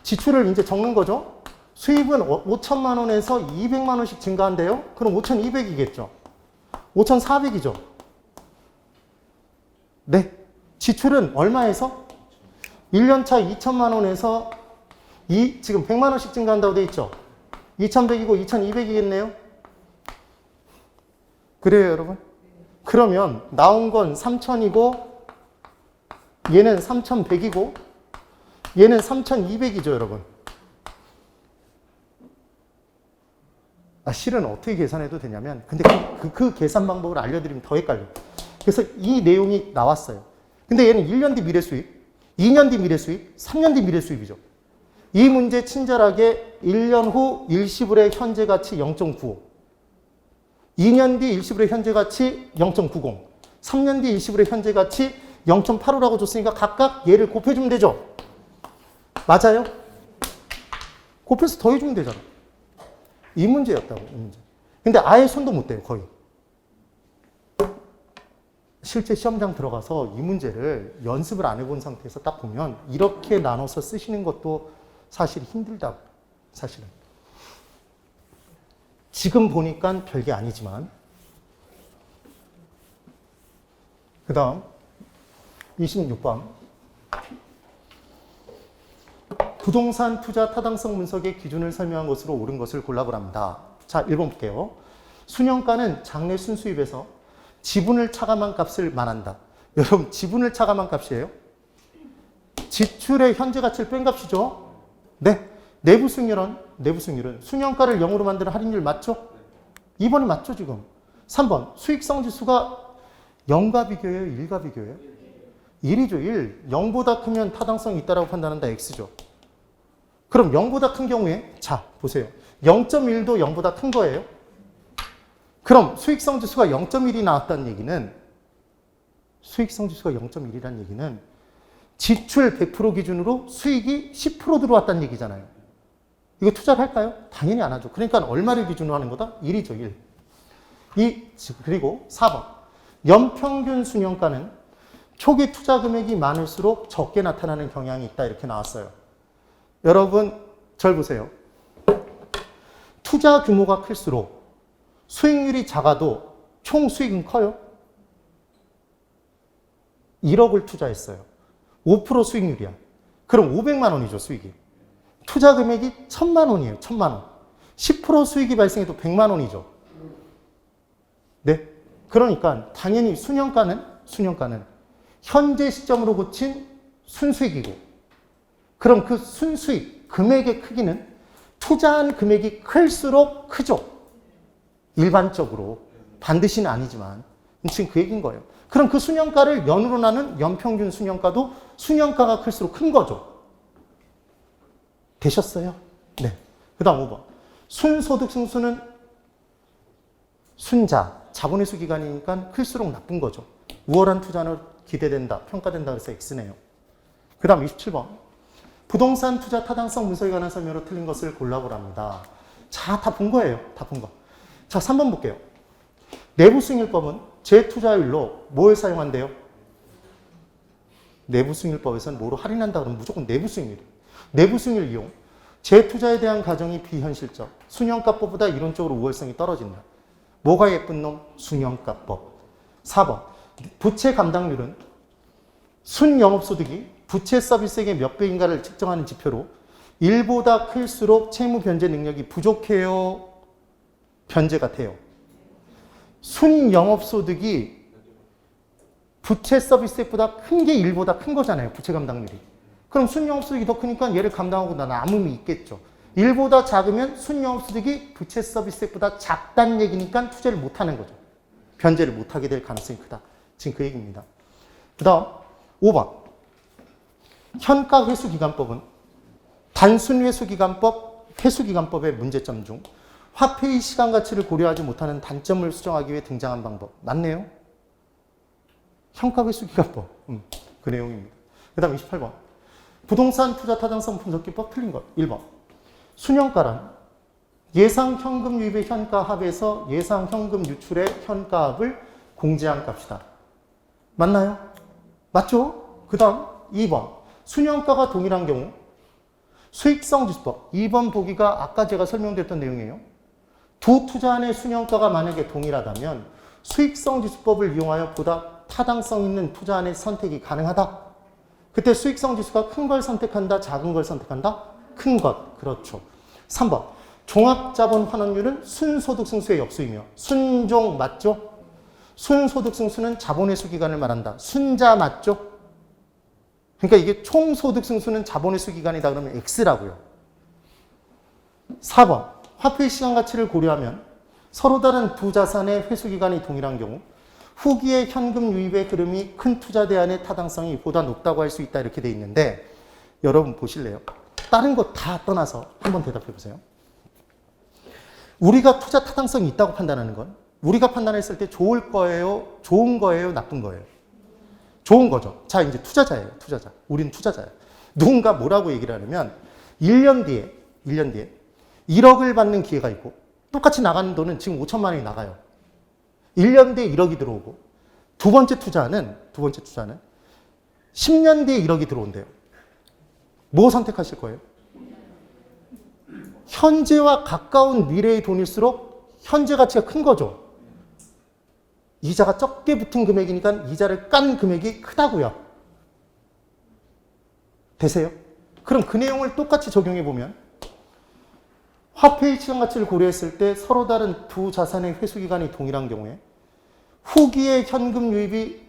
지출을 이제 적는 거죠. 수입은 5천만 원에서 200만 원씩 증가한대요. 그럼 5,200이겠죠. 5,400이죠. 네. 지출은 얼마에서? 1년차 2천만 원에서 지금 100만 원씩 증가한다고 돼 있죠. 2,100이고 2,200이겠네요. 그래요, 여러분? 그러면 나온 건 3,000이고 얘는 3,100이고 얘는 3,200이죠, 여러분. 실은 어떻게 계산해도 되냐면, 근데 그 계산 방법을 알려드리면 더 헷갈려요. 그래서 이 내용이 나왔어요. 근데 얘는 1년 뒤 미래 수입, 2년 뒤 미래 수입, 3년 뒤 미래 수입이죠. 이 문제 친절하게 1년 후 일시불의 현재 가치 0.95, 2년 뒤 일시불의 현재 가치 0.90, 3년 뒤 일시불의 현재 가치 0.85라고 줬으니까 각각 얘를 곱해주면 되죠. 맞아요? 곱해서 더해주면 되잖아. 이 문제였다고, 이 문제. 근데 아예 손도 못 대요, 거의. 실제 시험장 들어가서 이 문제를 연습을 안 해본 상태에서 딱 보면 이렇게 나눠서 쓰시는 것도 사실 힘들다고, 사실은. 지금 보니까 별게 아니지만. 그 다음, 26번. 부동산 투자 타당성 분석의 기준을 설명한 것으로 옳은 것을 골라보랍니다. 자, 1번 볼게요. 순영가는 장래 순수입에서 지분을 차감한 값을 말한다. 여러분, 지분을 차감한 값이에요? 지출의 현재 가치를 뺀 값이죠? 네. 내부 수익률은 순영가를 0으로 만드는 할인율 맞죠? 2번이 맞죠, 지금? 3번. 수익성 지수가 0과 비교예요? 1과 비교예요? 1이죠, 1. 0보다 크면 타당성이 있다고 판단한다, X죠. 그럼 0보다 큰 경우에, 자, 보세요. 0.1도 0보다 큰 거예요. 그럼 수익성 지수가 0.1이 나왔다는 얘기는, 수익성 지수가 0.1이라는 얘기는 지출 100% 기준으로 수익이 10% 들어왔다는 얘기잖아요. 이거 투자를 할까요? 당연히 안 하죠. 그러니까 얼마를 기준으로 하는 거다? 1이죠, 1. 그리고 4번. 연평균 순영가는 초기 투자 금액이 많을수록 적게 나타나는 경향이 있다. 이렇게 나왔어요. 여러분, 절 보세요. 투자 규모가 클수록 수익률이 작아도 총 수익은 커요. 1억을 투자했어요. 5% 수익률이야. 그럼 500만 원이죠, 수익이. 투자 금액이 1,000만 원이에요, 1,000만 원. 10% 수익이 발생해도 100만 원이죠. 네. 그러니까 당연히 순영가는 현재 시점으로 고친 순수익이고, 그럼 그 순수익, 금액의 크기는 투자한 금액이 클수록 크죠. 일반적으로. 반드시는 아니지만. 지금 그 얘기인 거예요. 그럼 그 순영가를 연으로 나눈 연평균 순영가도 순영가가 클수록 큰 거죠. 되셨어요? 네. 그 다음 5번. 순소득 승수는 순자, 자본의 수 기간이니까 클수록 나쁜 거죠. 우월한 투자는 기대된다, 평가된다 그래서 X네요. 그 다음 27번. 부동산 투자 타당성 분석에 관한 설명으로 틀린 것을 골라보랍니다. 자, 다 본 거예요. 다 본 거. 자, 3번 볼게요. 내부 수익률법은 재투자율로 뭘 사용한대요? 내부 수익률법에서는 뭐로 할인한다 그러면 무조건 내부 수익률. 내부 수익률 이용. 재투자에 대한 가정이 비현실적. 순영가법보다 이론적으로 우월성이 떨어진다. 뭐가 예쁜 놈? 순영가법. 4번. 부채 감당률은 순영업소득이 부채 서비스액의 몇 배인가를 측정하는 지표로 1보다 클수록 채무 변제 능력이 부족해요? 변제가 돼요? 순영업소득이 부채 서비스액보다 큰 게 1보다 큰 거잖아요. 부채 감당률이. 그럼 순영업소득이 더 크니까 얘를 감당하고 남음이 있겠죠. 1보다 작으면 순영업소득이 부채 서비스액보다 작다는 얘기니까 투자를 못하는 거죠. 변제를 못하게 될 가능성이 크다. 지금 그 얘기입니다. 그 다음 5번. 현가회수기간법은 단순회수기간법, 회수기간법의 문제점 중 화폐의 시간 가치를 고려하지 못하는 단점을 수정하기 위해 등장한 방법. 맞네요. 현가회수기간법. 그 내용입니다. 그 다음 28번. 부동산 투자 타당성 분석기법 틀린 것. 1번. 순영가란 예상 현금 유입의 현가 합에서 예상 현금 유출의 현가합을 공제한 값이다. 맞나요? 맞죠? 그 다음 2번. 순영가가 동일한 경우 수익성 지수법. 2번 보기가 아까 제가 설명드렸던 내용이에요. 두 투자안의 순영가가 만약에 동일하다면 수익성 지수법을 이용하여 보다 타당성 있는 투자 안의 선택이 가능하다. 그때 수익성 지수가 큰 걸 선택한다, 작은 걸 선택한다? 큰 것. 그렇죠. 3번. 종합자본 환원율은 순소득 승수의 역수이며 순종 맞죠? 순소득 승수는 자본 회수 기간을 말한다. 순자 맞죠? 그러니까 이게 총소득 승수는 자본 회수 기간이다 그러면 X라고요. 4번. 화폐의 시간 가치를 고려하면 서로 다른 두 자산의 회수 기간이 동일한 경우 후기의 현금 유입의 흐름이 큰 투자 대안의 타당성이 보다 높다고 할 수 있다 이렇게 돼 있는데 여러분 보실래요? 다른 거 다 떠나서 한번 대답해 보세요. 우리가 투자 타당성이 있다고 판단하는 건 우리가 판단했을 때 좋을 거예요? 좋은 거예요? 나쁜 거예요? 좋은 거죠. 자, 이제 투자자예요. 투자자. 우린 투자자예요. 누군가 뭐라고 얘기를 하냐면 1년 뒤에 1억을 받는 기회가 있고 똑같이 나가는 돈은 지금 5천만 원이 나가요. 1년 뒤에 1억이 들어오고 두 번째 투자는 10년 뒤에 1억이 들어온대요. 뭐 선택하실 거예요? 현재와 가까운 미래의 돈일수록 현재 가치가 큰 거죠. 이자가 적게 붙은 금액이니까 이자를 깐 금액이 크다고요. 되세요? 그럼 그 내용을 똑같이 적용해 보면 화폐의 시장 가치를 고려했을 때 서로 다른 두 자산의 회수 기간이 동일한 경우에 후기의 현금 유입이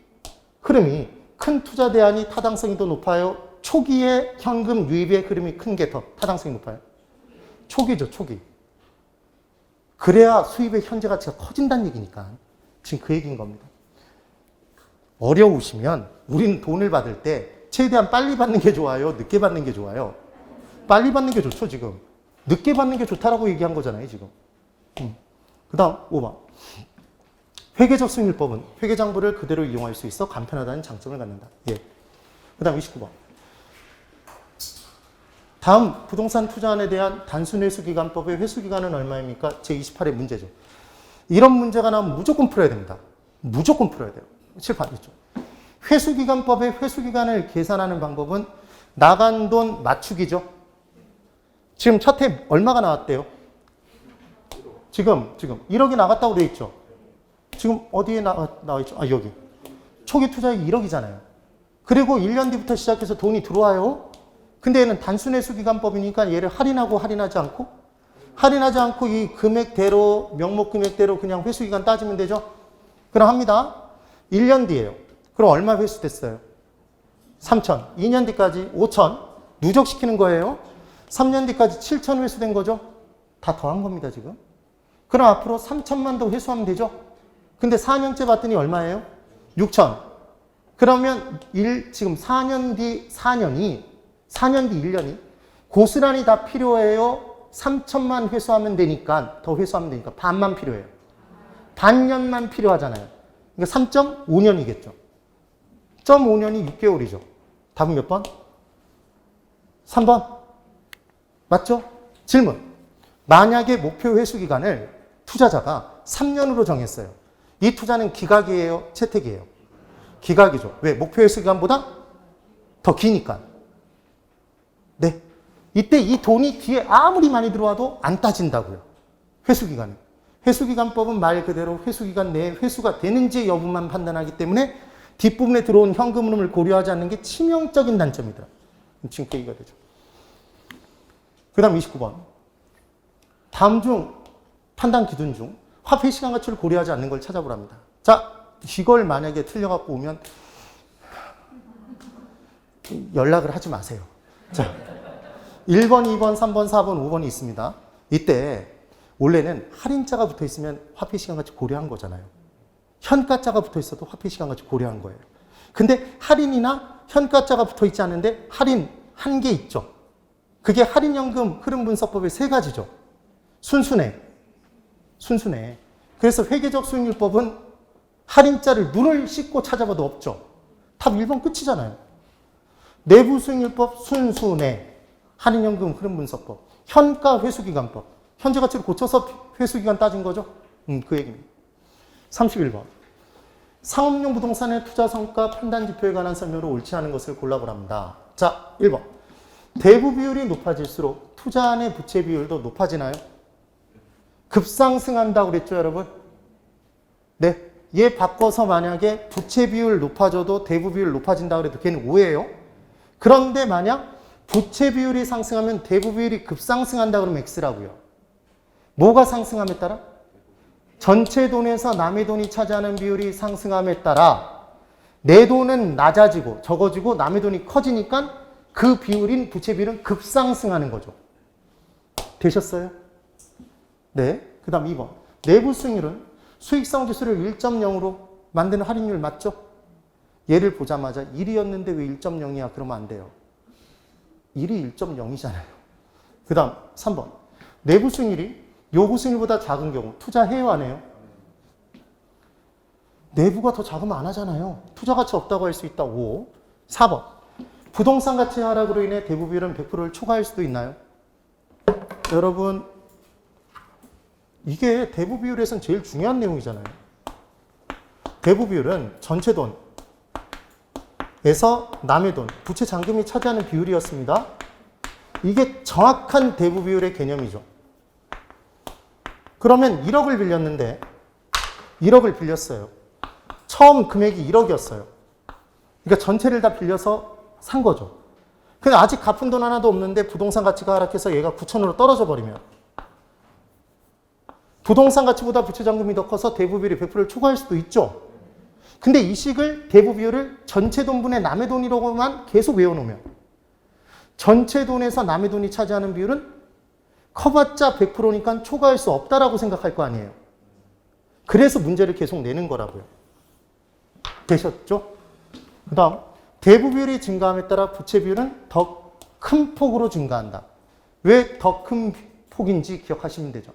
흐름이 큰 투자 대안이 타당성이 더 높아요? 초기의 현금 유입의 흐름이 큰 게 더 타당성이 높아요? 초기죠, 초기. 그래야 수입의 현재 가치가 커진다는 얘기니까 지금 그 얘기인 겁니다. 어려우시면 우리는 돈을 받을 때 최대한 빨리 받는 게 좋아요? 늦게 받는 게 좋아요? 빨리 받는 게 좋죠, 지금. 늦게 받는 게 좋다라고 얘기한 거잖아요, 지금. 그 다음 5번. 회계적 수익률법은 회계장부를 그대로 이용할 수 있어 간편하다는 장점을 갖는다. 예. 그 다음 29번. 다음 부동산 투자안에 대한 단순 회수기간법의 회수기간은 얼마입니까? 제28의 문제죠. 이런 문제가 나오면 무조건 풀어야 됩니다. 무조건 풀어야 돼요. 칠판 있죠. 회수기간법의 회수기간을 계산하는 방법은 나간 돈 맞추기죠. 지금 첫 해 얼마가 나왔대요? 지금 1억이 나갔다고 되어 있죠. 지금 어디에 나와 있죠? 아, 여기. 초기 투자액이 1억이잖아요. 그리고 1년 뒤부터 시작해서 돈이 들어와요. 근데 얘는 단순 회수기간법이니까 얘를 할인하지 않고 이 금액대로, 명목 금액대로 그냥 회수기간 따지면 되죠? 그럼 합니다. 1년 뒤에요. 그럼 얼마 회수됐어요? 3천. 2년 뒤까지 5천. 누적시키는 거예요. 3년 뒤까지 7천 회수된 거죠? 다 더한 겁니다, 지금. 그럼 앞으로 3천만 더 회수하면 되죠? 근데 4년째 봤더니 얼마예요? 6천. 그러면 지금 4년 뒤 1년이 고스란히 다 필요해요? 3천만 회수하면 되니까, 더 회수하면 되니까 반만 필요해요. 반년만 필요하잖아요. 그러니까 3.5년이겠죠. 0.5년이 6개월이죠. 답은 몇 번? 3번. 맞죠? 질문. 만약에 목표 회수 기간을 투자자가 3년으로 정했어요. 이 투자는 기각이에요? 채택이에요? 기각이죠. 왜? 목표 회수 기간보다 더 기니까. 네. 이때 이 돈이 뒤에 아무리 많이 들어와도 안 따진다고요. 회수기간은. 회수기간법은 말 그대로 회수기간 내에 회수가 되는지 여부만 판단하기 때문에 뒷부분에 들어온 현금 흐름을 고려하지 않는 게 치명적인 단점이다. 지금 그 얘기가 되죠. 그 다음 29번. 다음 중 판단 기준 중 화폐 시간 가치를 고려하지 않는 걸 찾아보랍니다. 자, 이걸 만약에 틀려갖고 오면 연락을 하지 마세요. 자, 1번, 2번, 3번, 4번, 5번이 있습니다. 이때 원래는 할인자가 붙어 있으면 화폐 시간 가치 고려한 거잖아요. 현가자가 붙어 있어도 화폐 시간 가치 고려한 거예요. 근데 할인이나 현가자가 붙어 있지 않은데 할인 한 개 있죠. 그게 할인연금 흐름분석법의 세 가지죠. 순수네. 그래서 회계적 수익률법은 할인자를 눈을 씻고 찾아봐도 없죠. 답 1번 끝이잖아요. 내부 수익률법 순수네. 할인연금 흐름분석법. 현가 회수기간법. 현재 가치를 고쳐서 회수기간 따진 거죠. 그 얘기입니다. 31번. 상업용 부동산의 투자 성과 판단 지표에 관한 설명으로 옳지 않은 것을 골라보랍니다. 자, 1번. 대부 비율이 높아질수록 투자안의 부채 비율도 높아지나요? 급상승한다고 그랬죠, 여러분? 네. 얘 바꿔서 만약에 부채 비율 높아져도 대부 비율 높아진다 그래도 걔는 5예요. 그런데 만약 부채 비율이 상승하면 대부 비율이 급상승한다 그러면 X라고요. 뭐가 상승함에 따라? 전체 돈에서 남의 돈이 차지하는 비율이 상승함에 따라 내 돈은 낮아지고 적어지고 남의 돈이 커지니까 그 비율인 부채 비율은 급상승하는 거죠. 되셨어요? 네. 그 다음 2번. 내부 수익률은 수익성 지수를 1.0으로 만드는 할인율 맞죠? 얘를 보자마자 1이었는데 왜 1.0이야? 그러면 안 돼요. 1이 1.0이잖아요. 그 다음 3번. 내부 수익률이 요구 수익률보다 작은 경우 투자해요 안 해요? 내부가 더 작으면 안 하잖아요. 투자 가치 없다고 할 수 있다. 5. 4번. 부동산 가치 하락으로 인해 대부 비율은 100%를 초과할 수도 있나요? 여러분 이게 대부 비율에선 제일 중요한 내용이잖아요. 대부 비율은 전체 돈에서 남의 돈, 부채 잔금이 차지하는 비율이었습니다. 이게 정확한 대부 비율의 개념이죠. 그러면 1억을 빌렸는데 1억을 빌렸어요. 처음 금액이 1억이었어요. 그러니까 전체를 다 빌려서 산 거죠. 근데 아직 갚은 돈 하나도 없는데 부동산 가치가 하락해서 얘가 9천으로 떨어져 버리면 부동산 가치보다 부채 잔금이 더 커서 대부 비율이 100%를 초과할 수도 있죠. 근데 이 식을 대부 비율을 전체 돈분의 남의 돈이라고만 계속 외워놓으면 전체 돈에서 남의 돈이 차지하는 비율은 커봤자 100%니까 초과할 수 없다라고 생각할 거 아니에요. 그래서 문제를 계속 내는 거라고요. 되셨죠? 그 다음 대부 비율이 증가함에 따라 부채 비율은 더 큰 폭으로 증가한다. 왜 더 큰 폭인지 기억하시면 되죠.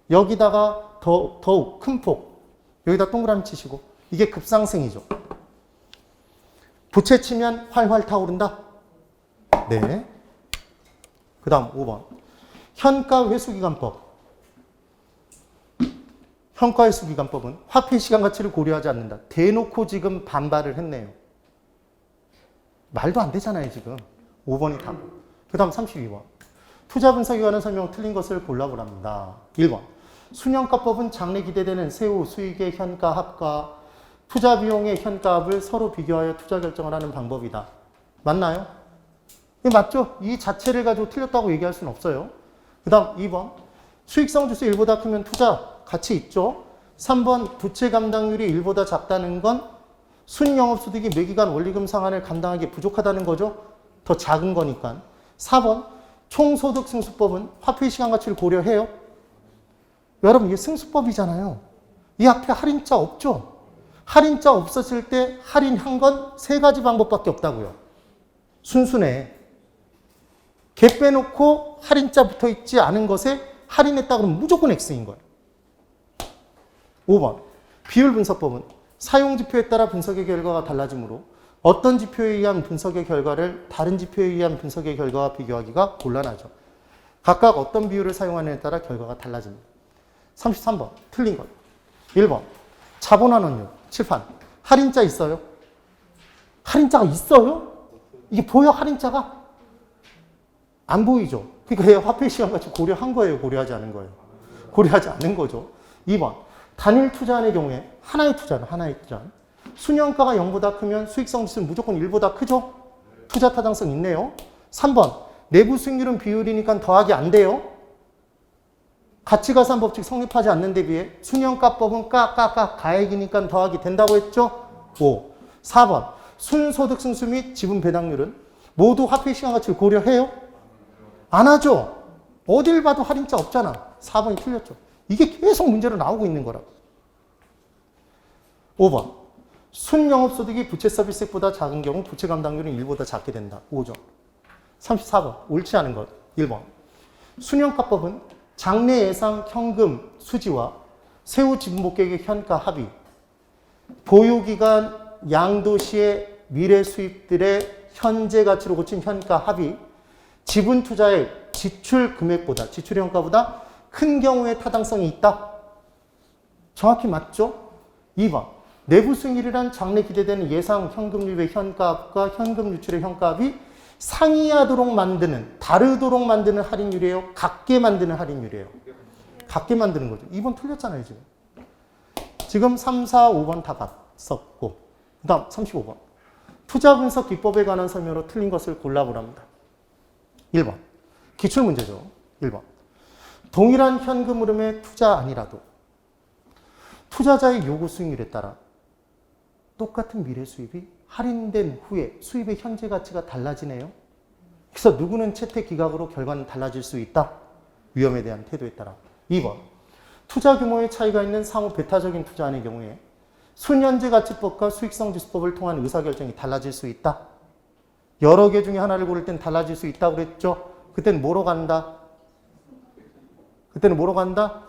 여기다가 더욱 큰 폭, 여기다 동그라미 치시고 이게 급상승이죠. 부채 치면 활활 타오른다? 네. 그 다음 5번. 현가 회수기간법. 현가 회수기간법은 화폐 시간 가치를 고려하지 않는다. 대놓고 지금 반발을 했네요. 말도 안 되잖아요, 지금. 5번이 답. 그 다음 32번. 투자 분석에 관한 설명 틀린 것을 골라보랍니다. 1번. 순현가법은 장래 기대되는 세후 수익의 현가 합과 투자 비용의 현가합을 서로 비교하여 투자 결정을 하는 방법이다. 맞나요? 네, 맞죠? 이 자체를 가지고 틀렸다고 얘기할 수는 없어요. 그 다음 2번. 수익성 지수 1보다 크면 투자 가치 있죠? 3번. 부채 감당률이 1보다 작다는 건 순영업소득이 매기간 원리금 상환을 감당하기 부족하다는 거죠? 더 작은 거니까. 4번. 총소득 승수법은 화폐 시간 가치를 고려해요? 여러분 이게 승수법이잖아요. 이 앞에 할인자 없죠? 할인자 없었을 때 할인한 건 3가지 방법밖에 없다고요. 순수네. 개 빼놓고 할인자 붙어 있지 않은 것에 할인했다 그러면 무조건 X인 거예요. 5번. 비율 분석법은 사용지표에 따라 분석의 결과가 달라지므로 어떤 지표에 의한 분석의 결과를 다른 지표에 의한 분석의 결과와 비교하기가 곤란하죠. 각각 어떤 비율을 사용하느냐에 따라 결과가 달라집니다. 33번. 틀린 것. 1번. 자본환원율. 칠판. 할인자 있어요? 할인자가 있어요? 이게 보여, 할인자가? 안 보이죠? 그러니까 화폐 시간 가치 고려한 거예요? 고려하지 않은 거예요? 고려하지 않는 거죠. 2번. 단일 투자안의 경우에 하나의 투자는 순현가가 0보다 크면 수익성 지수는 무조건 1보다 크죠? 투자 타당성 있네요. 3번. 내부 수익률은 비율이니까 더하기 안 돼요. 가치가산 법칙 성립하지 않는 데 비해 순현가법은 가액이니까 더하기 된다고 했죠? 5. 4번. 순소득 승수 및 지분 배당률은 모두 화폐 시간 가치를 고려해요? 안 하죠? 어딜 봐도 할인자 없잖아. 4번이 틀렸죠. 이게 계속 문제로 나오고 있는 거라고. 5번. 순영업소득이 부채 서비스액보다 작은 경우 부채 감당률은 1보다 작게 된다. 5점. 34번. 옳지 않은 것. 1번. 순현가법은 장래 예상 현금 수지와 세후 지분 복객의 현가 합의, 보유기간 양도시의 미래 수입들의 현재 가치로 고친 현가 합의, 지분 투자의 지출 금액보다, 지출 현가보다 큰 경우에 타당성이 있다. 정확히 맞죠? 2번. 내부 수익률이란 장래 기대되는 예상 현금유입의 현가합과 현금 유출의 현가합이 상이하도록 만드는, 다르도록 만드는 할인율이에요? 같게 만드는 할인율이에요? 같게 만드는 거죠. 2번 틀렸잖아요, 지금. 지금 3, 4, 5번 다 봤었고 그 다음 35번. 투자 분석 기법에 관한 설명으로 틀린 것을 골라보랍니다. 1번. 기출문제죠. 1번. 동일한 현금 흐름의 투자 아니라도 투자자의 요구 수익률에 따라 똑같은 미래 수입이 할인된 후에 수입의 현재 가치가 달라지네요. 그래서 누구는 채택 기각으로 결과는 달라질 수 있다. 위험에 대한 태도에 따라. 2번. 투자 규모의 차이가 있는 상호 배타적인 투자안의 경우에 순현재 가치법과 수익성 지수법을 통한 의사결정이 달라질 수 있다. 여러 개 중에 하나를 고를 땐 달라질 수 있다고 그랬죠. 그때는 뭐로 간다? 그때는 뭐로 간다?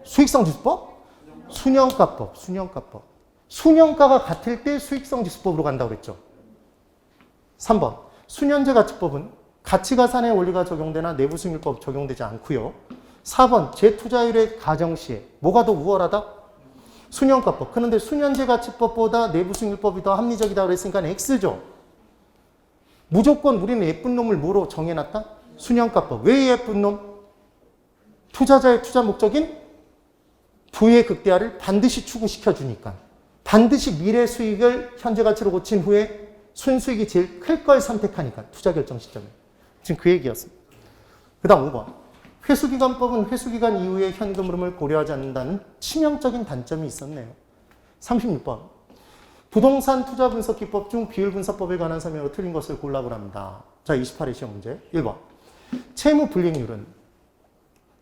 수익성 지수법? 순영가법. 순영가법. 순영가가 같을 때 수익성 지수법으로 간다고 그랬죠. 3번. 순현재 가치법은 가치가산의 원리가 적용되나 내부 수익률법 적용되지 않고요. 4번. 재투자율의 가정 시에 뭐가 더 우월하다? 순영가법. 그런데 순현재 가치법보다 내부 수익률법이 더 합리적이다 그랬으니까 X죠. 무조건 우리는 예쁜 놈을 뭐로 정해놨다? 순영가법. 왜 예쁜 놈? 투자자의 투자 목적인 부의 극대화를 반드시 추구시켜 주니까. 반드시 미래 수익을 현재 가치로 고친 후에 순수익이 제일 클 걸 선택하니까. 투자 결정 시점에. 지금 그 얘기였습니다. 그 다음 5번. 회수기간법은 회수기간 이후의 현금 흐름을 고려하지 않는다는 치명적인 단점이 있었네요. 36번. 부동산 투자 분석 기법 중 비율 분석법에 관한 설명으로 틀린 것을 골라보랍니다. 자, 28회 시험 문제. 1번. 채무 불이익률은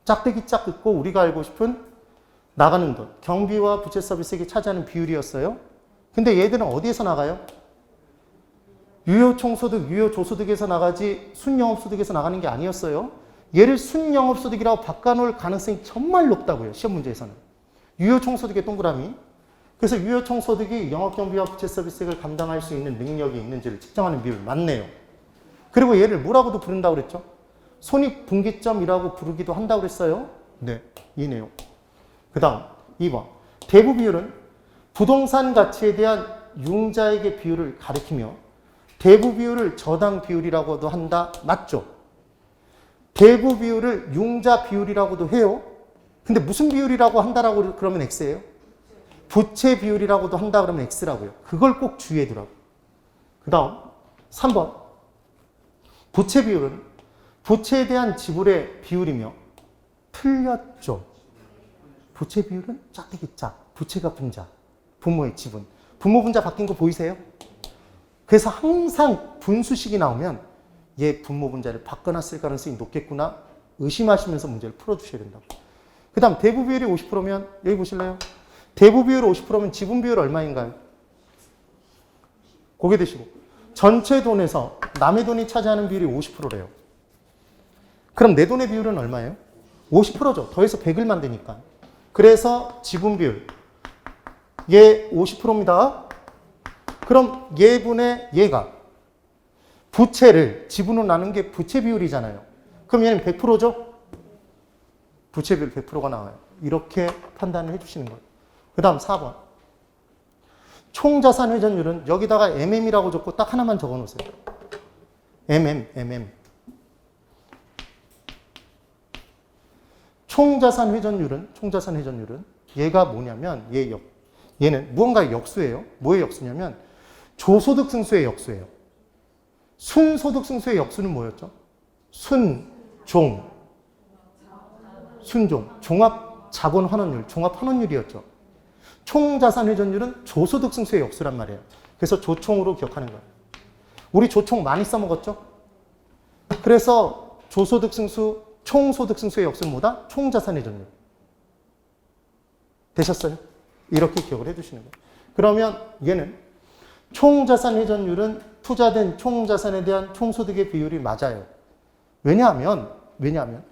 짝대기 짝 긋고 우리가 알고 싶은 나가는 돈, 경비와 부채 서비스에게 차지하는 비율이었어요. 근데 얘들은 어디에서 나가요? 유효총소득, 유효조소득에서 나가지 순영업소득에서 나가는 게 아니었어요. 얘를 순영업소득이라고 바꿔놓을 가능성이 정말 높다고요. 시험 문제에서는. 유효총소득의 동그라미. 그래서 유효총소득이 영업경비와 부채 서비스액을 감당할 수 있는 능력이 있는지를 측정하는 비율 맞네요. 그리고 얘를 뭐라고도 부른다고 그랬죠? 손익분기점이라고 부르기도 한다고 그랬어요. 네, 이 내용. 그 다음 2번. 대부 비율은 부동산 가치에 대한 융자액의 비율을 가리키며 대부 비율을 저당 비율이라고도 한다. 맞죠? 대부 비율을 융자 비율이라고도 해요. 근데 무슨 비율이라고 한다라고 그러면 X예요? 부채 비율이라고도 한다 그러면 X라고요. 그걸 꼭 주의해 두라고. 그 다음 3번. 부채 비율은 부채에 대한 지불의 비율이며 틀렸죠. 부채 비율은 짝대기 짝, 부채가 분자, 분모의 지분. 분모 분자 바뀐 거 보이세요? 그래서 항상 분수식이 나오면 얘 분모 분자를 바꿔놨을 가능성이 높겠구나 의심하시면서 문제를 풀어주셔야 된다고. 그 다음 대부 비율이 50%면 여기 보실래요? 대부 비율 50%면 지분 비율 얼마인가요? 고개 드시고 전체 돈에서 남의 돈이 차지하는 비율이 50%래요. 그럼 내 돈의 비율은 얼마예요? 50%죠. 더해서 100을 만드니까. 그래서 지분 비율 얘 50%입니다. 그럼 얘분의 얘가 부채를 지분으로 나눈 게 부채 비율이잖아요. 그럼 얘는 100%죠? 부채 비율 100%가 나와요. 이렇게 판단을 해주시는 거예요. 그 다음 4번. 총자산 회전율은 여기다가 MM이라고 적고 딱 하나만 적어 놓으세요. MM. 총자산 회전율은 얘가 뭐냐면 얘는 무언가의 역수예요. 뭐의 역수냐면 조소득 승수의 역수예요. 순소득 승수의 역수는 뭐였죠? 순종, 종합 자본 환원율, 종합 환원율이었죠. 총자산 회전율은 조소득 승수의 역수란 말이에요. 그래서 조총으로 기억하는 거예요. 우리 조총 많이 써먹었죠? 그래서 조소득 승수, 총소득 승수의 역수는 뭐다? 총자산 회전율. 되셨어요? 이렇게 기억을 해두시는 거예요. 그러면 얘는 총자산 회전율은 투자된 총자산에 대한 총소득의 비율이 맞아요. 왜냐하면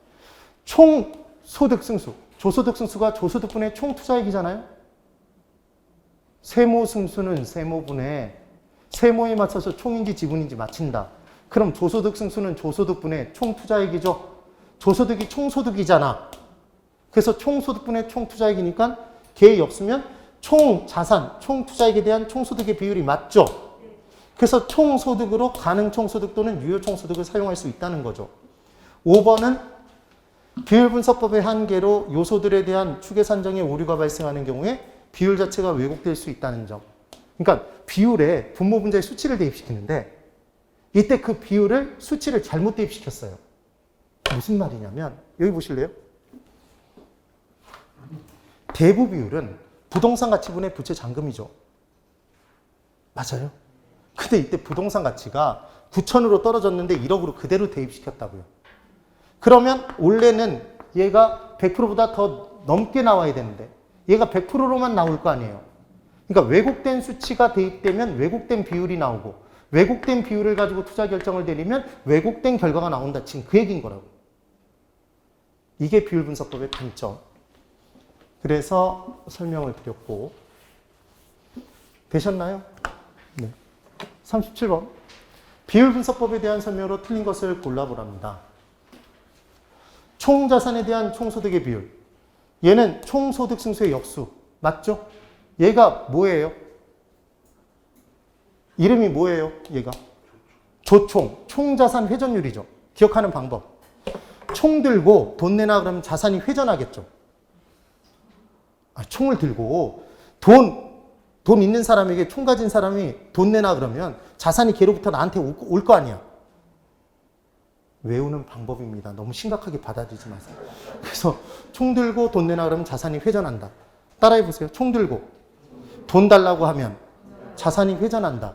총소득 승수, 조소득 승수가 조소득분의 총투자액이잖아요. 세모 승수는 세모분의 세모에 맞춰서 총인지 지분인지 맞춘다. 그럼 조소득 승수는 조소득분의 총투자액이죠. 조소득이 총소득이잖아. 그래서 총소득분의 총투자액이니까 걔의 역수면 총자산, 총투자액에 대한 총소득의 비율이 맞죠. 그래서 총소득으로 가능 총소득 또는 유효 총소득을 사용할 수 있다는 거죠. 5번은 비율분석법의 한계로 요소들에 대한 추계 산정에 오류가 발생하는 경우에 비율 자체가 왜곡될 수 있다는 점. 그러니까 비율에 분모 분자의 수치를 대입시키는데 이때 그 비율을 수치를 잘못 대입시켰어요. 무슨 말이냐면 여기 보실래요? 대부 비율은 부동산 가치분의 부채 잔금이죠. 맞아요. 근데 이때 부동산 가치가 9천으로 떨어졌는데 1억으로 그대로 대입시켰다고요. 그러면 원래는 얘가 100%보다 더 넘게 나와야 되는데 얘가 100%로만 나올 거 아니에요. 그러니까 왜곡된 수치가 대입되면 왜곡된 비율이 나오고 왜곡된 비율을 가지고 투자 결정을 내리면 왜곡된 결과가 나온다. 지금 그 얘기인 거라고. 이게 비율 분석법의 단점. 그래서 설명을 드렸고 되셨나요? 네. 37번. 비율 분석법에 대한 설명으로 틀린 것을 골라보랍니다. 총자산에 대한 총소득의 비율. 얘는 총소득 승수의 역수. 맞죠? 얘가 뭐예요? 이름이 뭐예요? 얘가? 조총. 총자산 회전율이죠. 기억하는 방법. 총 들고 돈 내놔 그러면 자산이 회전하겠죠. 총을 들고 돈 있는 사람에게 총 가진 사람이 돈 내놔 그러면 자산이 걔로부터 나한테 올 거 아니야. 외우는 방법입니다. 너무 심각하게 받아들이지 마세요. 그래서 총 들고 돈 내놔 그러면 자산이 회전한다. 따라해 보세요. 총 들고 돈 달라고 하면 자산이 회전한다.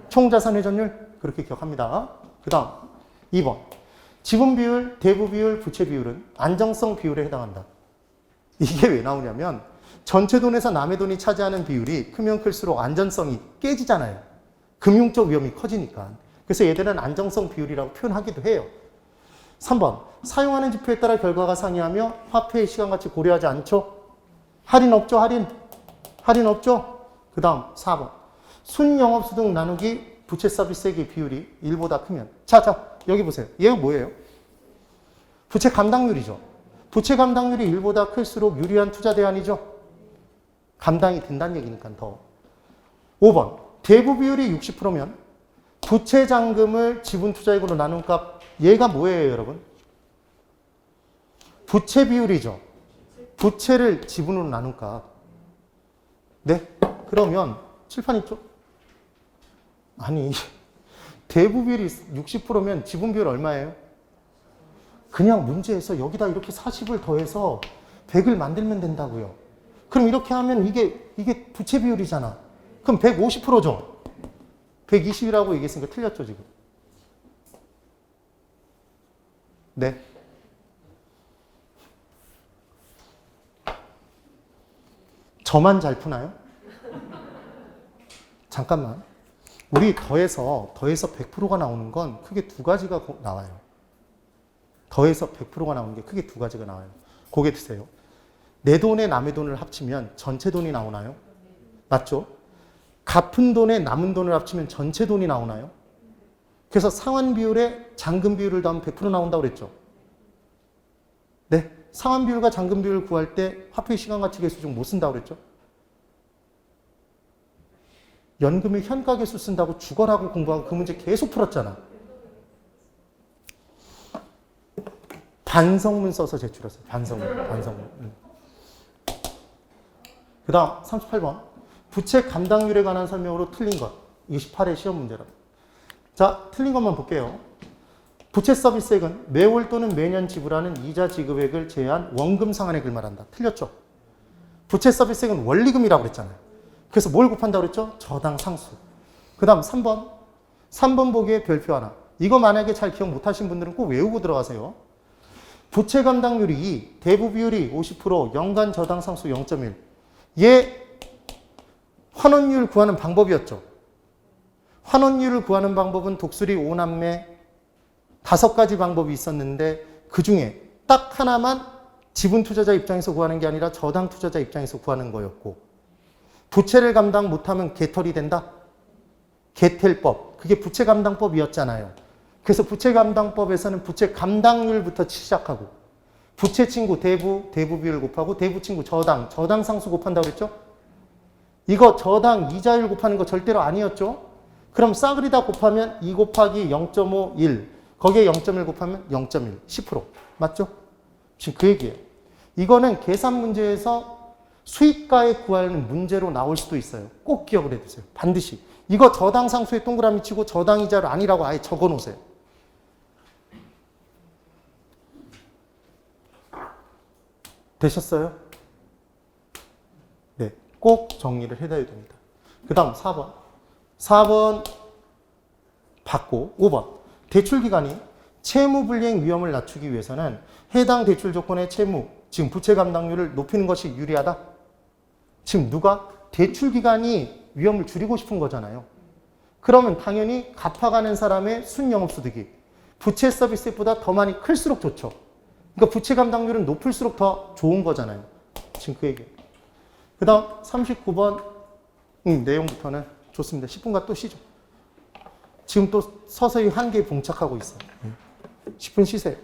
총자산 회전율 그렇게 기억합니다. 그 다음 2번. 지분 비율, 대부 비율, 부채 비율은 안정성 비율에 해당한다. 이게 왜 나오냐면 전체 돈에서 남의 돈이 차지하는 비율이 크면 클수록 안전성이 깨지잖아요. 금융적 위험이 커지니까. 그래서 얘들은 안정성 비율이라고 표현하기도 해요. 3번. 사용하는 지표에 따라 결과가 상이하며 화폐의 시간가치 고려하지 않죠? 할인 없죠? 할인 없죠? 그 다음 4번. 순영업소득 나누기 부채 서비스액의 비율이 1보다 크면. 자, 여기 보세요. 얘가 뭐예요? 부채 감당률이죠. 부채 감당률이 1보다 클수록 유리한 투자 대안이죠. 감당이 된다는 얘기니까 더. 5번. 대부 비율이 60%면 부채 잔금을 지분 투자액으로 나눈 값. 얘가 뭐예요, 여러분? 부채 비율이죠. 부채를 지분으로 나눈 값. 네? 그러면 칠판 있죠? 아니, 대부 비율이 60%면 지분 비율 얼마예요? 그냥 문제에서 여기다 이렇게 40을 더해서 100을 만들면 된다고요. 그럼 이렇게 하면 이게 부채 비율이잖아. 그럼 150%죠. 120이라고 얘기했으니까 틀렸죠, 지금. 네. 저만 잘 푸나요? 잠깐만. 우리 더해서 100%가 나오는 건 크게 두 가지가 나와요. 더해서 100%가 나오는 게 크게 두 가지가 나와요. 고개 드세요. 내 돈에 남의 돈을 합치면 전체 돈이 나오나요? 맞죠? 갚은 돈에 남은 돈을 합치면 전체 돈이 나오나요? 그래서 상환 비율에 잔금 비율을 더하면 100% 나온다고 그랬죠? 네. 상환 비율과 잔금 비율을 구할 때 화폐 시간 가치 계수 중 뭐 쓴다고 그랬죠? 연금의 현가 계수 쓴다고 죽어라고 공부하고 그 문제 계속 풀었잖아. 반성문 써서 제출했어요. 반성문. 그 다음 38번. 부채 감당률에 관한 설명으로 틀린 것. 28회 시험 문제라고. 자, 틀린 것만 볼게요. 부채 서비스액은 매월 또는 매년 지불하는 이자 지급액을 제외한 원금 상환액을 말한다. 틀렸죠? 부채 서비스액은 원리금이라고 그랬잖아요. 그래서 뭘 곱한다고 그랬죠? 저당 상수. 그 다음 3번. 3번 보기에 별표 하나. 이거 만약에 잘 기억 못하신 분들은 꼭 외우고 들어가세요. 부채 감당률이 2, 대부 비율이 50%, 연간 저당 상수 0.1. 얘 환원율 구하는 방법이었죠. 환원율을 구하는 방법은 독수리 5남매 5가지 방법이 있었는데 그 중에 딱 하나만 지분 투자자 입장에서 구하는 게 아니라 저당 투자자 입장에서 구하는 거였고 부채를 감당 못하면 개털이 된다? 개텔법. 그게 부채 감당법이었잖아요. 그래서 부채 감당법에서는 부채 감당률부터 시작하고 부채 친구 대부 비율 곱하고 대부 친구 저당 상수 곱한다고 그랬죠? 이거 저당 이자율 곱하는 거 절대로 아니었죠? 그럼 싸그리다 곱하면 2 곱하기 0.5, 1. 거기에 0.1 곱하면 0.1, 10%. 맞죠? 지금 그 얘기예요. 이거는 계산 문제에서 수익가에 구하는 문제로 나올 수도 있어요. 꼭 기억을 해두세요. 반드시. 이거 저당 상수에 동그라미 치고 저당이자를 아니라고 아예 적어 놓으세요. 되셨어요? 네. 꼭 정리를 해둬야 됩니다. 그 다음 4번. 4번 받고 5번. 대출기간이 채무불이행 위험을 낮추기 위해서는 해당 대출 조건의 채무, 지금 부채 감당률을 높이는 것이 유리하다. 지금 누가? 대출기간이 위험을 줄이고 싶은 거잖아요. 그러면 당연히 갚아가는 사람의 순영업소득이 부채 서비스보다 더 많이 클수록 좋죠. 그러니까 부채 감당률은 높을수록 더 좋은 거잖아요. 지금 그 얘기예요. 그 다음 39번 내용부터는 좋습니다. 10분간 또 쉬죠. 지금 또 서서히 한계에 봉착하고 있어요. 10분 쉬세요.